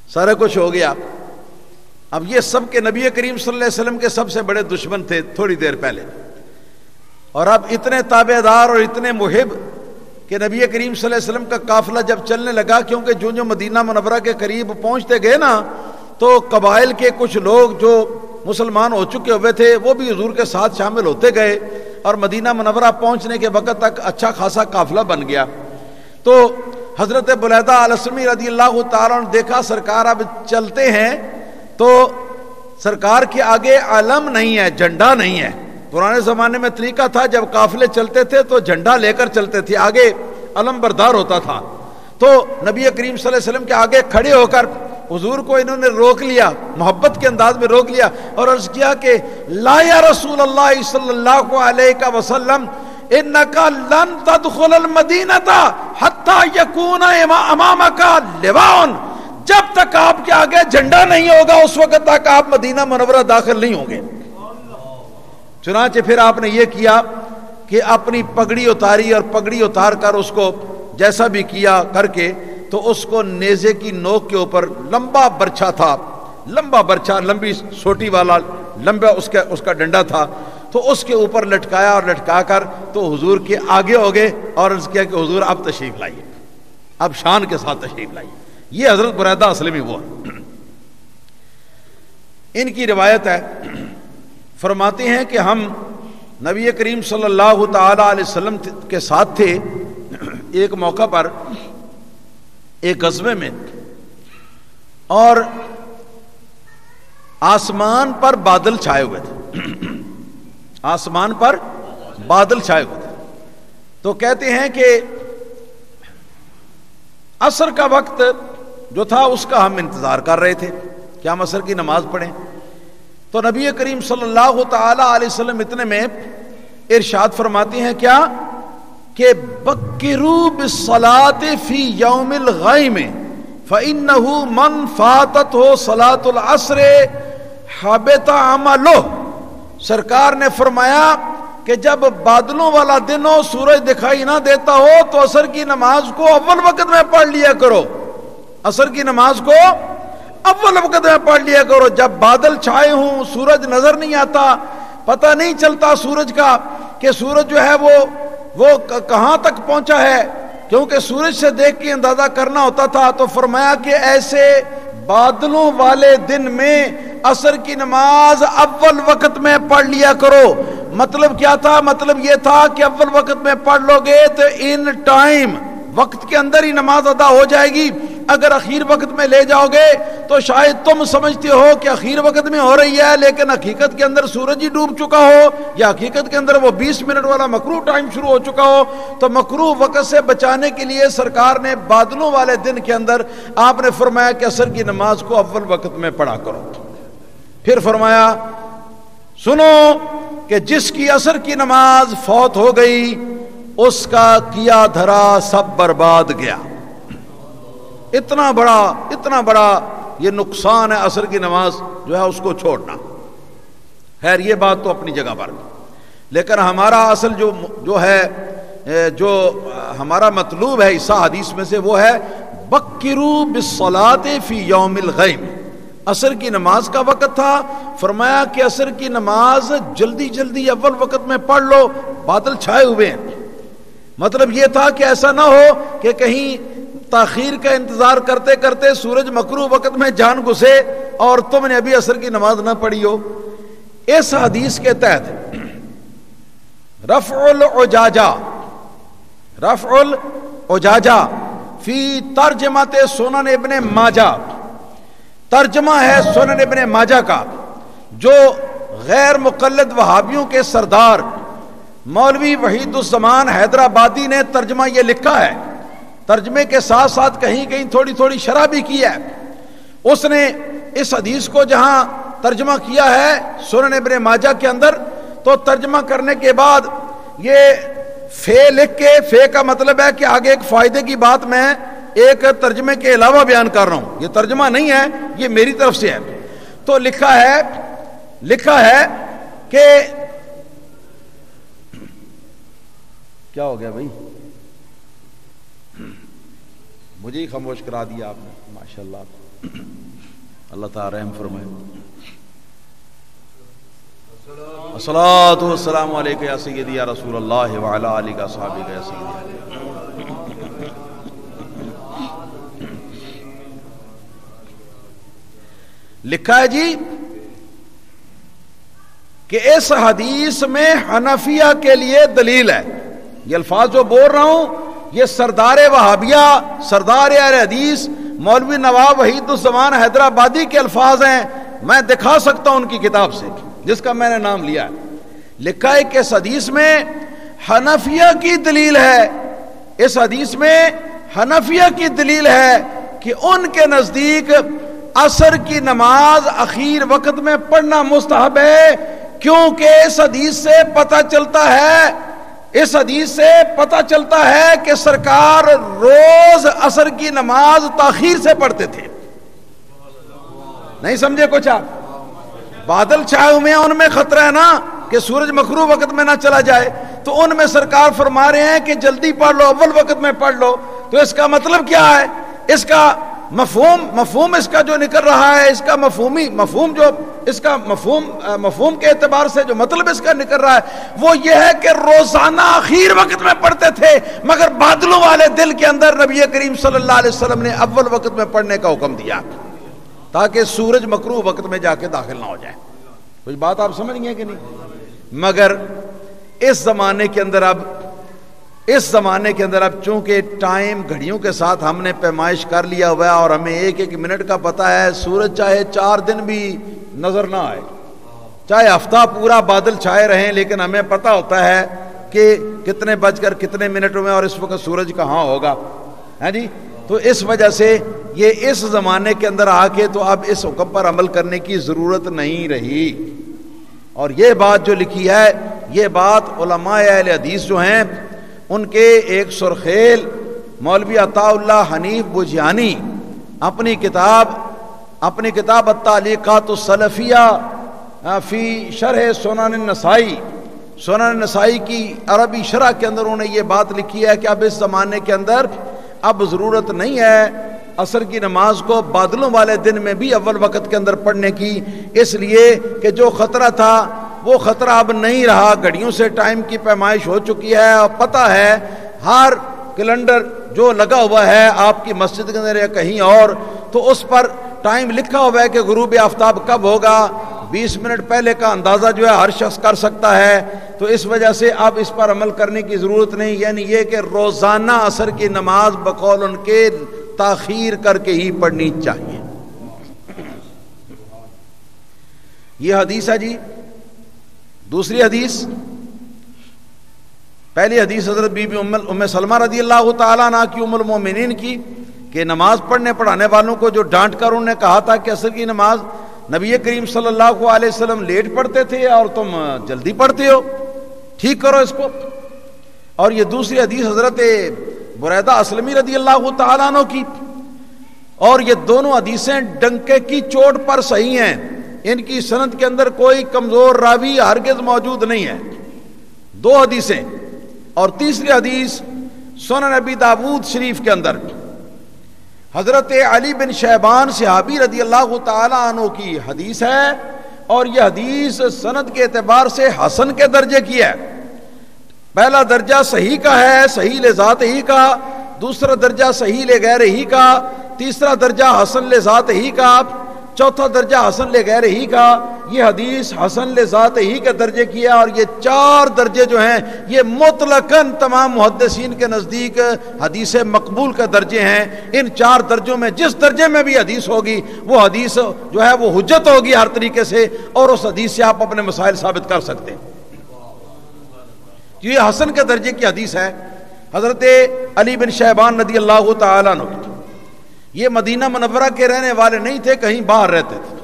سارے کچھ ہو گیا. اب یہ سب کے نبی کریم صلی اللہ علیہ وسلم کے سب سے بڑے دشمن تھے تھوڑی دیر پہلے، اور اب اتنے تابع دار اور اتنے محب کہ نبی کریم صلی اللہ علیہ وسلم کا قافلہ جب چلنے لگا، کیونکہ جو مدینہ منورہ کے قریب پہنچتے گئے نا تو قبائل کے کچھ لوگ جو مسلمان ہو چکے ہوئے تھے وہ بھی حضور کے ساتھ شامل ہوتے گئے اور مدینہ منورہ پہنچنے کے وقت تک اچھا خاصا قافلہ بن گیا. تو حضرت بریدہ الاسلمی رضی اللہ تعالیٰ نے دیکھا سرکار اب چلتے ہیں تو سرکار کے آگے علم نہیں ہے، جھنڈا نہیں ہے. پرانے زمانے میں طریقہ تھا جب قافلے چلتے تھے تو جھنڈا لے کر چلتے تھے، آگے علم بردار ہوتا تھا. تو نبی کریم صلی اللہ علیہ وسلم کے آگے کھڑے ہو کر حضور کو انہوں نے روک لیا، محبت کے انداز میں روک لیا اور عرض کیا کہ لا یا رسول اللہ صلی اللہ علیہ وسلم انکا لن تدخل المدینہ حتی یکون امامکا لواء، جب تک آپ کے آگے جھنڈا نہیں ہوگا اس وقت تک آپ مدینہ منورہ داخل نہیں ہوں گے. چنانچہ پھر آپ نے یہ کیا کہ اپنی پگڑی اتاری اور پگڑی اتار کر اس کو جیسا بھی کیا کر کے تو اس کو نیزے کی نوک کے اوپر لمبا برچھا تھا، لمبا برچھا، لمبی سوٹی والا لمبا اس کا ڈنڈا تھا، تو اس کے اوپر لٹکایا اور لٹکا کر تو حضور کے آگے ہو گئے اور عرض کیا کہ حضور آپ تشریف لائیے، اب شان کے ساتھ تشریف لائیے۔ یہ حضرت بریدہ اسلمی وہ ہے۔ ان کی روایت ہے، فرماتے ہیں کہ ہم نبی کریم صلی اللہ تعالی علیہ وسلم کے ساتھ تھے ایک موقع پر، ایک غزوے میں، اور آسمان پر بادل چھائے ہوئے تھے، آسمان پر بادل چھائے ہوئے تھے۔ تو کہتے ہیں کہ عصر کا وقت جو تھا اس کا ہم انتظار کر رہے تھے کہ ہم عصر کی نماز پڑھیں، تو نبی کریم صلی اللہ تعالی علیہ وسلم اتنے میں ارشاد فرماتے ہیں کیا کہ بکروا بالصلاۃ فی یوم الغیم فإنہ من فاتتہ صلاۃ العصر حبط عملہ۔ سرکار نے فرمایا کہ جب بادلوں والا دن ہو، سورج دکھائی نہ دیتا ہو، تو عصر کی نماز کو اول وقت میں پڑھ لیا کرو، عصر کی نماز کو اول وقت میں پڑھ لیا کرو۔ جب بادل چھائے ہوں، سورج نظر نہیں آتا، پتہ نہیں چلتا سورج کا کہ سورج جو ہے وہ کہاں تک پہنچا ہے، کیونکہ سورج سے دیکھ کے اندازہ کرنا ہوتا تھا، تو فرمایا کہ ایسے بادلوں والے دن میں عصر کی نماز اول وقت میں پڑھ لیا کرو۔ مطلب کیا تھا؟ مطلب یہ تھا کہ اول وقت میں پڑھ لو گے تو ان ٹائم وقت کے اندر ہی نماز ادا ہو جائے گی۔ اگر اخیر وقت میں لے جاؤ گے تو شاید تم سمجھتے ہو کہ اخیر وقت میں ہو رہی ہے، لیکن حقیقت کے اندر سورج ہی ڈوب چکا ہو، یا حقیقت کے اندر وہ 20 منٹ والا مکروہ ٹائم شروع ہو چکا ہو۔ تو مکروہ وقت سے بچانے کے لیے سرکار نے بادلوں والے دن کے اندر آپ نے فرمایا کہ عصر کی نماز کو اول وقت میں پڑھا کرو۔ پھر فرمایا سنو کہ جس کی عصر کی نماز فوت ہو گئی اس کا کیا دھرا سب برباد گیا۔ اتنا بڑا یہ نقصان ہے عصر کی نماز جو ہے اس کو چھوڑنا۔ خیر یہ بات تو اپنی جگہ پر، لیکن ہمارا اصل جو ہے جو ہمارا مطلوب ہے اس حدیث میں سے وہ ہے بکروا بالصلاۃ فی یوم الغیم۔ عصر کی نماز کا وقت تھا، فرمایا کہ عصر کی نماز جلدی جلدی اول وقت میں پڑھ لو، بادل چھائے ہوئے ہیں۔ مطلب یہ تھا کہ ایسا نہ ہو کہ کہیں تاخیر کا انتظار کرتے کرتے سورج مکروہ وقت میں جان گھسے اور تم نے ابھی عصر کی نماز نہ پڑھی ہو۔ اس حدیث کے تحت رفع العجاجہ فی ترجمۃ سنن ابن ماجہ، ترجمہ ہے سنن ابن ماجہ کا، جو غیر مقلد وہابیوں کے سردار مولوی وحید الزمان حیدرآبادی نے ترجمہ یہ لکھا ہے۔ ترجمے کے ساتھ ساتھ کہیں کہیں تھوڑی تھوڑی شرح بھی کی ہے۔ اس نے اس حدیث کو جہاں ترجمہ کیا ہے سنن ابن ماجہ کے اندر، تو ترجمہ کرنے کے بعد یہ فے لکھ کے، فے کا مطلب ہے کہ آگے ایک فائدے کی بات میں ایک ترجمے کے علاوہ بیان کر رہا ہوں، یہ ترجمہ نہیں ہے، یہ میری طرف سے ہے۔ تو لکھا ہے کہ کیا ہو گیا بھائی، مجھے ہی خاموش کرا دیا آپ نے، ماشاءاللہ، اللہ تعالی رحم فرمائے۔ الصلاۃ والسلام علیک یا سیدی یا رسول اللہ وعلی آلہ وصحبہ یا سیدی۔ لکھا ہے جی کہ اس حدیث میں حنفیہ کے لیے دلیل ہے۔ یہ الفاظ جو بول رہا ہوں یہ سردار وہابیہ، سردار اہل حدیث مولوی نواب وحید الزمان حیدرآبادی کے الفاظ ہیں، میں دکھا سکتا ہوں ان کی کتاب سے جس کا میں نے نام لیا ہے۔ لکھا ہے کہ اس حدیث میں حنفیہ کی دلیل ہے، اس حدیث میں حنفیہ کی دلیل ہے کہ ان کے نزدیک عصر کی نماز اخیر وقت میں پڑھنا مستحب ہے، کیونکہ اس حدیث سے پتہ چلتا ہے کہ سرکار روز عصر کی نماز تاخیر سے پڑھتے تھے۔ نہیں سمجھے کچھ آپ؟ بادل چھائے ہوئے ہیں، ان میں خطرہ ہے نا کہ سورج مکروہ وقت میں نہ چلا جائے، تو ان میں سرکار فرما رہے ہیں کہ جلدی پڑھ لو، اول وقت میں پڑھ لو. تو اس کا مطلب کیا ہے؟ اس کا مفہوم اس کا جو نکل رہا ہے، اس کا مفہوم کے اعتبار سے جو مطلب اس کا نکل رہا ہے وہ یہ ہے کہ روزانہ آخر وقت میں پڑھتے تھے، مگر بادلوں والے دل کے اندر نبی کریم صلی اللہ علیہ وسلم نے اول وقت میں پڑھنے کا حکم دیا تاکہ سورج مکروہ وقت میں جا کے داخل نہ ہو جائے. کچھ بات آپ سمجھ گئے کہ نہیں؟ مگر اس زمانے کے اندر اب چونکہ ٹائم گھڑیوں کے ساتھ ہم نے پیمائش کر لیا ہوا ہے اور ہمیں ایک ایک منٹ کا پتہ ہے. سورج چاہے 4 دن بھی نظر نہ آئے، چاہے ہفتہ پورا بادل چھائے رہیں، لیکن ہمیں پتہ ہوتا ہے کہ کتنے بج کر کتنے منٹ میں اور اس وقت سورج کہاں ہوگا. ہاں جی، تو اس وجہ سے یہ اس زمانے کے اندر آ کے تو اب اس حکم پر عمل کرنے کی ضرورت نہیں رہی. اور یہ بات جو لکھی ہے، یہ بات علماء اہل حدیث جو ہیں ان کے ایک سرخیل مولوی عطا اللہ حنیف بجیانی اپنی کتاب التعلیقات السلفیہ فی شرح سنن النسائی کی عربی شرح کے اندر انہوں نے یہ بات لکھی ہے کہ اب اس زمانے کے اندر اب ضرورت نہیں ہے عصر کی نماز کو بادلوں والے دن میں بھی اول وقت کے اندر پڑھنے کی، اس لیے کہ جو خطرہ تھا وہ خطرہ اب نہیں رہا. گھڑیوں سے ٹائم کی پیمائش ہو چکی ہے اور پتہ ہے ہر کیلنڈر جو لگا ہوا ہے آپ کی مسجد کے اندر یا کہیں اور، تو اس پر ٹائم لکھا ہوا ہے کہ غروب آفتاب کب ہوگا. 20 منٹ پہلے کا اندازہ جو ہے ہر شخص کر سکتا ہے. تو اس وجہ سے اب اس پر عمل کرنے کی ضرورت نہیں، یعنی یہ کہ روزانہ عصر کی نماز بقول ان کے تاخیر کر کے ہی پڑھنی چاہیے. یہ حدیث ہے جی. دوسری حدیث، پہلی حدیث حضرت بی بی ام سلمہ رضی اللہ تعالیٰ عنہ کی ام المومنین کی کہ نماز پڑھنے پڑھانے والوں کو جو ڈانٹ کر انہوں نے کہا تھا کہ عصر کی نماز نبی کریم صلی اللہ علیہ وسلم لیٹ پڑھتے تھے اور تم جلدی پڑھتے ہو، ٹھیک کرو اس کو. اور یہ دوسری حدیث حضرت بریدہ اسلمی رضی اللہ تعالیٰ عنہ کی، اور یہ دونوں حدیثیں ڈنکے کی چوٹ پر صحیح ہیں، ان کی سند کے اندر کوئی کمزور راوی ہرگز موجود نہیں ہے. 2 حدیثیں. اور تیسری حدیث سنن نبی داود شریف کے اندر حضرت علی بن شیبان صحابی رضی اللہ تعالیٰ عنہ کی حدیث ہے، اور یہ حدیث سند کے اعتبار سے حسن کے درجے کی ہے. پہلا درجہ صحیح کا ہے، صحیح لذات ہی کا، دوسرا درجہ صحیح لغیر ہی کا، تیسرا درجہ حسن لذات ہی کا، چوتھا درجہ حسن لغیر ہی کا. یہ حدیث حسن لذات ہی کے درجے کی ہے، اور یہ 4 درجے جو ہیں یہ مطلقاً تمام محدثین کے نزدیک حدیث مقبول کے درجے ہیں. ان 4 درجوں میں جس درجے میں بھی حدیث ہوگی وہ حدیث جو ہے وہ حجت ہوگی ہر طریقے سے، اور اس حدیث سے آپ اپنے مسائل ثابت کر سکتے ہیں. یہ حسن کے درجے کی حدیث ہے. حضرت علی بن شیبان رضی اللہ تعالیٰ عنہ، یہ مدینہ منورہ کے رہنے والے نہیں تھے، کہیں باہر رہتے تھے.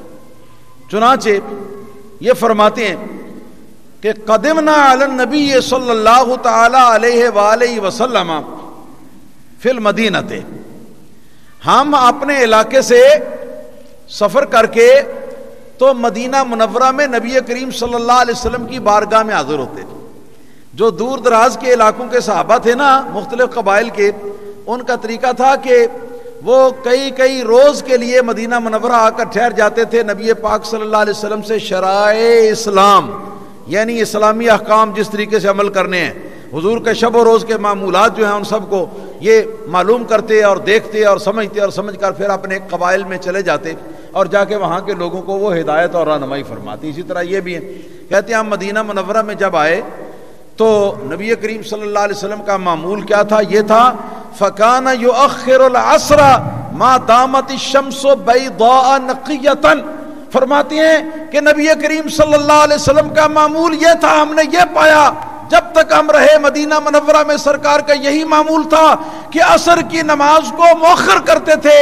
چنانچہ یہ فرماتے ہیں کہ قدمنا علی النبی صلی اللہ تعالی علیہ وآلہ وسلم فی المدینہ، ہم اپنے علاقے سے سفر کر کے تو مدینہ منورہ میں نبی کریم صلی اللہ علیہ وسلم کی بارگاہ میں حاضر ہوتے تھے. جو دور دراز کے علاقوں کے صحابہ تھے نا، مختلف قبائل کے، ان کا طریقہ تھا کہ وہ کئی روز کے لیے مدینہ منورہ آ کر ٹھہر جاتے تھے. نبی پاک صلی اللہ علیہ وسلم سے شرائع اسلام یعنی اسلامی احکام جس طریقے سے عمل کرنے ہیں، حضور کے شب و روز کے معمولات جو ہیں ان سب کو یہ معلوم کرتے اور دیکھتے اور سمجھتے، اور سمجھ کر پھر اپنے قبائل میں چلے جاتے اور جا کے وہاں کے لوگوں کو وہ ہدایت اور رہنمائی فرماتی. اسی طرح یہ بھی ہے، کہتے ہیں ہم مدینہ منورہ میں جب آئے تو نبی کریم صلی اللہ علیہ وسلم کا معمول کیا تھا؟ یہ تھا فَكَانَ يُؤَخِّرُ الْعَصْرَ مَا دَامَتِ الشَّمْسُ بَيْضَاءَ نَقِيَّةً. فرماتے ہیں کہ نبی کریم صلی اللہ علیہ وسلم کا معمول یہ تھا، ہم نے یہ پایا جب تک ہم رہے مدینہ منورہ میں، سرکار کا یہی معمول تھا کہ عصر کی نماز کو مؤخر کرتے تھے،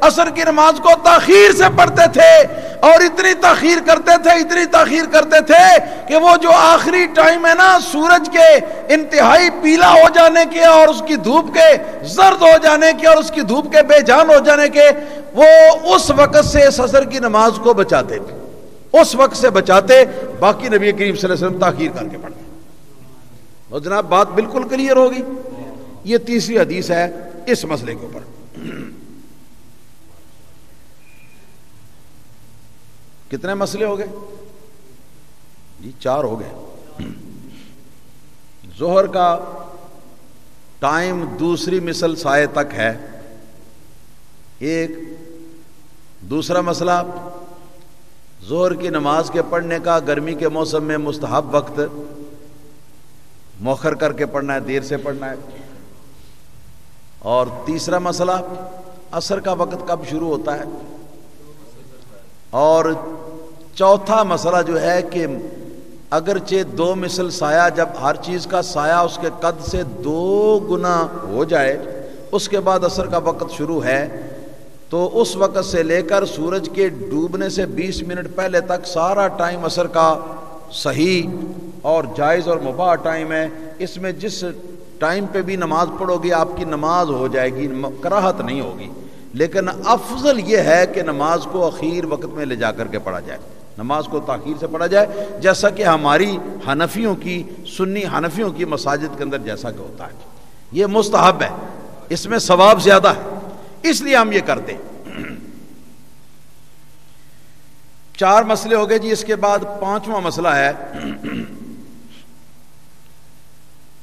عصر کی نماز کو تاخیر سے پڑھتے تھے، اور اتنی تاخیر کرتے تھے کہ وہ جو آخری ٹائم ہے نا سورج کے انتہائی پیلا ہو جانے کے اور اس کی دھوپ کے زرد ہو جانے کے اور اس کی دھوپ کے بے جان ہو جانے کے، وہ اس وقت سے اس عصر کی نماز کو بچاتے تھے، اس وقت سے بچاتے، باقی نبی کریم صلی اللہ علیہ وسلم تاخیر کر کے پڑھتے. اور جناب بات بالکل کلیئر ہوگی. یہ تیسری حدیث ہے اس مسئلے کے اوپر. کتنے مسئلے ہو گئے جی؟ 4 ہو گئے. ظہر کا ٹائم دوسری مثل سائے تک ہے ایک. دوسرا مسئلہ ظہر کی نماز کے پڑھنے کا گرمی کے موسم میں مستحب وقت مؤخر کر کے پڑھنا ہے، دیر سے پڑھنا ہے. اور تیسرا مسئلہ عصر کا وقت کب شروع ہوتا ہے. اور چوتھا مسئلہ جو ہے کہ اگرچہ 2 مثل سایہ، جب ہر چیز کا سایہ اس کے قد سے 2 گنا ہو جائے اس کے بعد عصر کا وقت شروع ہے، تو اس وقت سے لے کر سورج کے ڈوبنے سے 20 منٹ پہلے تک سارا ٹائم عصر کا صحیح اور جائز اور مباح ٹائم ہے. اس میں جس ٹائم پہ بھی نماز پڑھو گی آپ کی نماز ہو جائے گی، کراہت نہیں ہوگی. لیکن افضل یہ ہے کہ نماز کو اخیر وقت میں لے جا کر کے پڑھا جائے، نماز کو تاخیر سے پڑھا جائے، جیسا کہ ہماری حنفیوں کی، سنی حنفیوں کی مساجد کے اندر جیسا کہ ہوتا ہے. یہ مستحب ہے، اس میں ثواب زیادہ ہے، اس لیے ہم یہ کرتے ہیں. 4 مسئلے ہو گئے جی. اس کے بعد 5واں مسئلہ ہے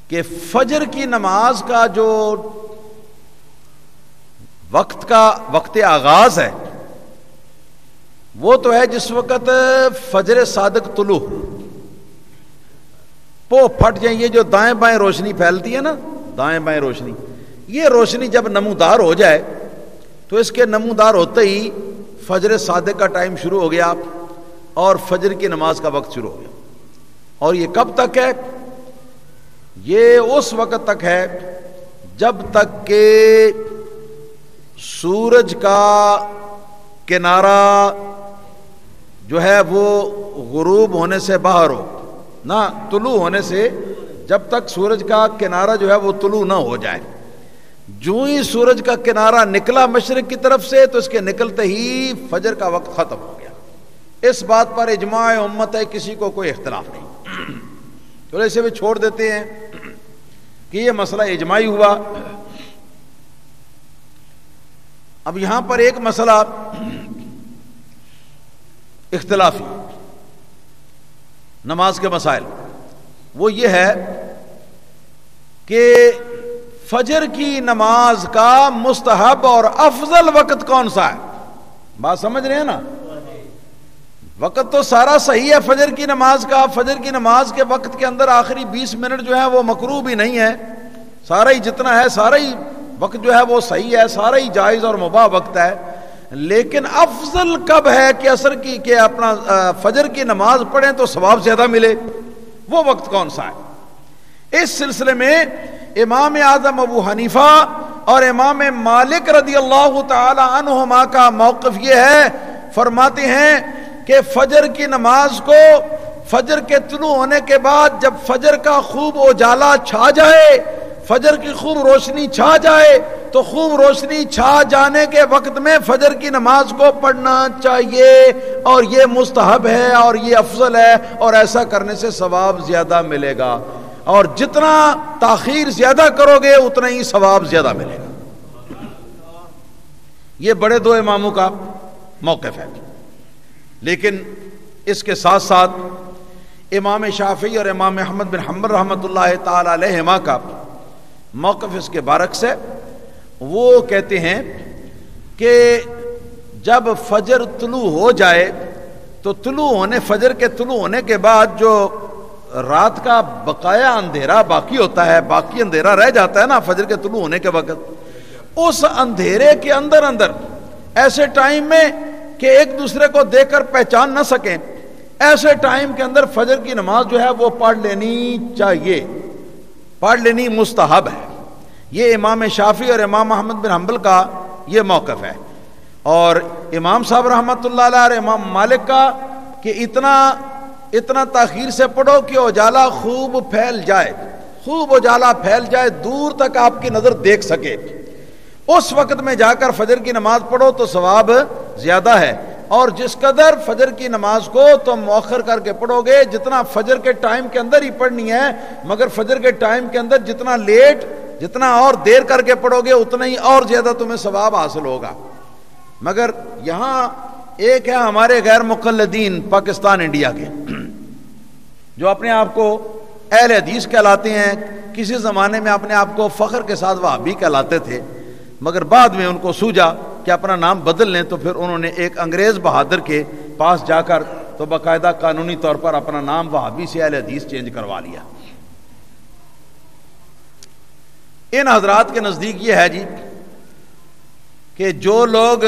کہ فجر کی نماز کا جو وقت آغاز ہے وہ تو ہے جس وقت فجر صادق طلوع پھٹ جائیں. یہ جو دائیں بائیں روشنی پھیلتی ہے نا، دائیں بائیں روشنی، یہ روشنی جب نمودار ہو جائے تو اس کے نمودار ہوتے ہی فجر صادق کا ٹائم شروع ہو گیا اور فجر کی نماز کا وقت شروع ہو گیا. اور یہ کب تک ہے؟ یہ اس وقت تک ہے جب تک کہ سورج کا کنارہ جو ہے وہ غروب ہونے سے باہر ہو نہ، طلوع ہونے سے، جب تک سورج کا کنارہ جو ہے وہ طلوع نہ ہو جائے. جو ہی سورج کا کنارہ نکلا مشرق کی طرف سے تو اس کے نکلتے ہی فجر کا وقت ختم ہو گیا. اس بات پر اجماع امت ہے، کسی کو کوئی اختلاف نہیں. تو اسے بھی چھوڑ دیتے ہیں کہ یہ مسئلہ اجماعی ہوا. اب یہاں پر ایک مسئلہ اختلافی نماز کے مسائل، وہ یہ ہے کہ فجر کی نماز کا مستحب اور افضل وقت کون سا ہے؟ بات سمجھ رہے ہیں نا؟ وقت تو سارا صحیح ہے فجر کی نماز کا. فجر کی نماز کے وقت کے اندر آخری 20 منٹ جو ہے وہ مکروہ بھی نہیں ہے، سارا ہی جتنا ہے سارا ہی وقت جو ہے وہ صحیح ہے، سارا ہی جائز اور مباح وقت ہے. لیکن افضل کب ہے کہ عصر کی کہ اپنا فجر کی نماز پڑھیں تو ثواب زیادہ ملے، وہ وقت کون سا ہے؟ اس سلسلے میں امام اعظم ابو حنیفہ اور امام مالک رضی اللہ تعالی عنہما کا موقف یہ ہے، فرماتے ہیں کہ فجر کی نماز کو فجر کے طلوع ہونے کے بعد جب فجر کا خوب اجالا چھا جائے، فجر کی خوب روشنی چھا جائے، تو خوب روشنی چھا جانے کے وقت میں فجر کی نماز کو پڑھنا چاہیے، اور یہ مستحب ہے اور یہ افضل ہے، اور ایسا کرنے سے ثواب زیادہ ملے گا. اور جتنا تاخیر زیادہ کرو گے اتنا ہی ثواب زیادہ ملے گا. یہ بڑے 2 اماموں کا موقف ہے. لیکن اس کے ساتھ ساتھ امام شافعی اور امام احمد بن حنبل رحمۃ اللہ تعالی علیہما کا موقف اس کے برعکس ہے. وہ کہتے ہیں کہ جب فجر طلوع ہو جائے تو فجر کے طلوع ہونے کے بعد جو رات کا بقایا اندھیرا باقی ہوتا ہے، باقی اندھیرا رہ جاتا ہے نا فجر کے طلوع ہونے کے وقت، اس اندھیرے کے اندر ایسے ٹائم میں کہ ایک دوسرے کو دیکھ کر پہچان نہ سکیں، ایسے ٹائم کے اندر فجر کی نماز جو ہے وہ پڑھ لینی چاہیے، پڑھ لینی مستحب ہے. یہ امام شافعی اور امام احمد بن حنبل کا یہ موقف ہے. اور امام صاحب رحمۃ اللہ علیہ اور امام مالک کا کہ اتنا تاخیر سے پڑھو کہ اجالا خوب پھیل جائے، خوب اجالا پھیل جائے، دور تک آپ کی نظر دیکھ سکے، اس وقت میں جا کر فجر کی نماز پڑھو تو ثواب زیادہ ہے. اور جس قدر فجر کی نماز کو تم مؤخر کر کے پڑھو گے، جتنا فجر کے ٹائم کے اندر ہی پڑھنی ہے، مگر فجر کے ٹائم کے اندر جتنا لیٹ، جتنا اور دیر کر کے پڑھو گے اتنا ہی اور زیادہ تمہیں ثواب حاصل ہوگا۔ مگر یہاں ایک ہے ہمارے غیر مقلدین پاکستان انڈیا کے، جو اپنے آپ کو اہل حدیث کہلاتے ہیں، کسی زمانے میں اپنے آپ کو فخر کے ساتھ وہابی کہلاتے تھے، مگر بعد میں ان کو سوجا کہ اپنا نام بدل لیں، تو پھر انہوں نے ایک انگریز بہادر کے پاس جا کر تو باقاعدہ قانونی طور پر اپنا نام وہابی سے اہل حدیث چینج کروا لیا۔ ان حضرات کے نزدیک یہ ہے جی کہ جو لوگ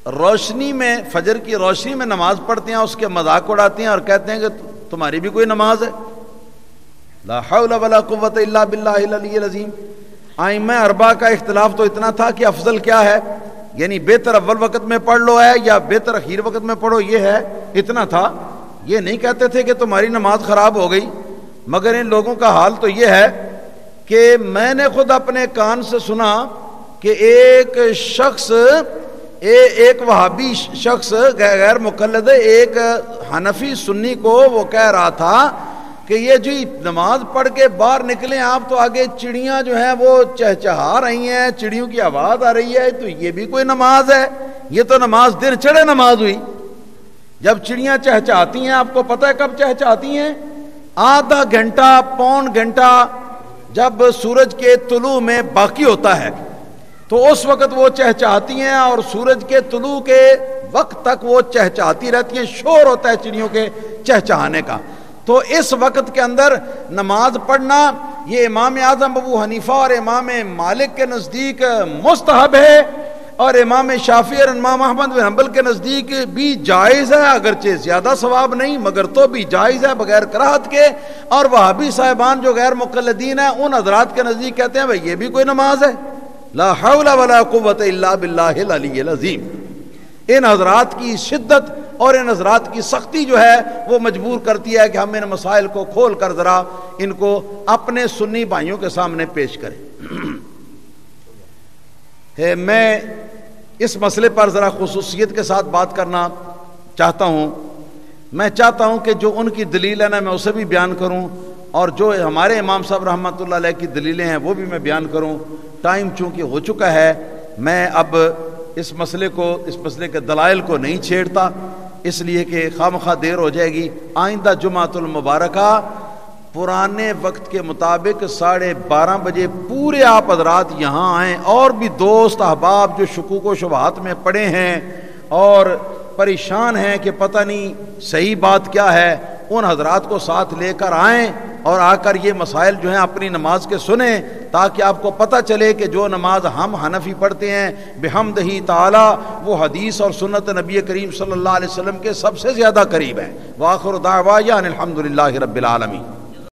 روشنی میں، فجر کی روشنی میں نماز پڑھتے ہیں، اس کے مذاق اڑاتے ہیں اور کہتے ہیں کہ تمہاری بھی کوئی نماز ہے، لا حول ولا قوت الا باللہ العلی العظیم۔ ائمہ اربعہ کا اختلاف تو اتنا تھا کہ افضل کیا ہے، یعنی بہتر اول وقت میں پڑھ لو ہے یا بہتر اخیر وقت میں پڑھو، یہ ہے، اتنا تھا۔ یہ نہیں کہتے تھے کہ تمہاری نماز خراب ہو گئی، مگر ان لوگوں کا حال تو یہ ہے کہ میں نے خود اپنے کان سے سنا کہ ایک شخص، ایک وہابی شخص غیر مقلد، ایک حنفی سنی کو وہ کہہ رہا تھا کہ یہ جی نماز پڑھ کے باہر نکلیں آپ تو آگے چڑیاں جو ہیں وہ چہچہا رہی ہیں، چڑیوں کی آواز آ رہی ہے، تو یہ بھی کوئی نماز ہے؟ یہ تو نماز دن چڑھے نماز ہوئی۔ جب چڑیاں چہچہاتی ہیں، آپ کو پتہ ہے کب چہچہاتی ہیں؟ آدھا گھنٹہ، پون گھنٹہ جب سورج کے طلوع میں باقی ہوتا ہے تو اس وقت وہ چہچہاتی ہیں، اور سورج کے طلوع کے وقت تک وہ چہچہاتی رہتی ہیں، شور ہوتا ہے چڑیوں کے چہچہانے کا۔ تو اس وقت کے اندر نماز پڑھنا یہ امام اعظم ابو حنیفہ اور امام مالک کے نزدیک مستحب ہے، اور امام شافعی اور امام احمد بن حنبل کے نزدیک بھی جائز ہے، اگرچہ زیادہ ثواب نہیں مگر تو بھی جائز ہے بغیر کراہت کے۔ اور وہابی صاحبان جو غیر مقلدین ہیں، ان حضرات کے نزدیک کہتے ہیں بھئی یہ بھی کوئی نماز ہے، لا حول ولا قوت الا باللہ العلی العظیم۔ ان حضرات کی شدت اور ان حضرات کی سختی جو ہے وہ مجبور کرتی ہے کہ ہم ان مسائل کو کھول کر ذرا ان کو اپنے سنی بھائیوں کے سامنے پیش کریں۔ میں اس مسئلے پر ذرا خصوصیت کے ساتھ بات کرنا چاہتا ہوں۔ میں چاہتا ہوں کہ جو ان کی دلیل ہے نا میں اسے بھی بیان کروں، اور جو ہمارے امام صاحب رحمۃ اللہ علیہ کی دلیلیں ہیں وہ بھی میں بیان کروں۔ ٹائم چونکہ ہو چکا ہے، میں اب اس مسئلے کے دلائل کو نہیں چھیڑتا، اس لیے کہ خواہ دیر ہو جائے گی۔ آئندہ جمعۃ المبارکہ پرانے وقت کے مطابق 12:30 بجے پورے آپ حضرات یہاں آئیں، اور بھی دوست احباب جو شکوک و شبہات میں پڑے ہیں اور پریشان ہیں کہ پتہ نہیں صحیح بات کیا ہے، ان حضرات کو ساتھ لے کر آئیں اور آ کر یہ مسائل جو ہیں اپنی نماز کے سنیں، تاکہ آپ کو پتہ چلے کہ جو نماز ہم حنفی پڑھتے ہیں بحمدہ تعالی، وہ حدیث اور سنت نبی کریم صلی اللہ علیہ وسلم کے سب سے زیادہ قریب ہے۔ وآخر دعوانا الحمدللہ رب العالمین۔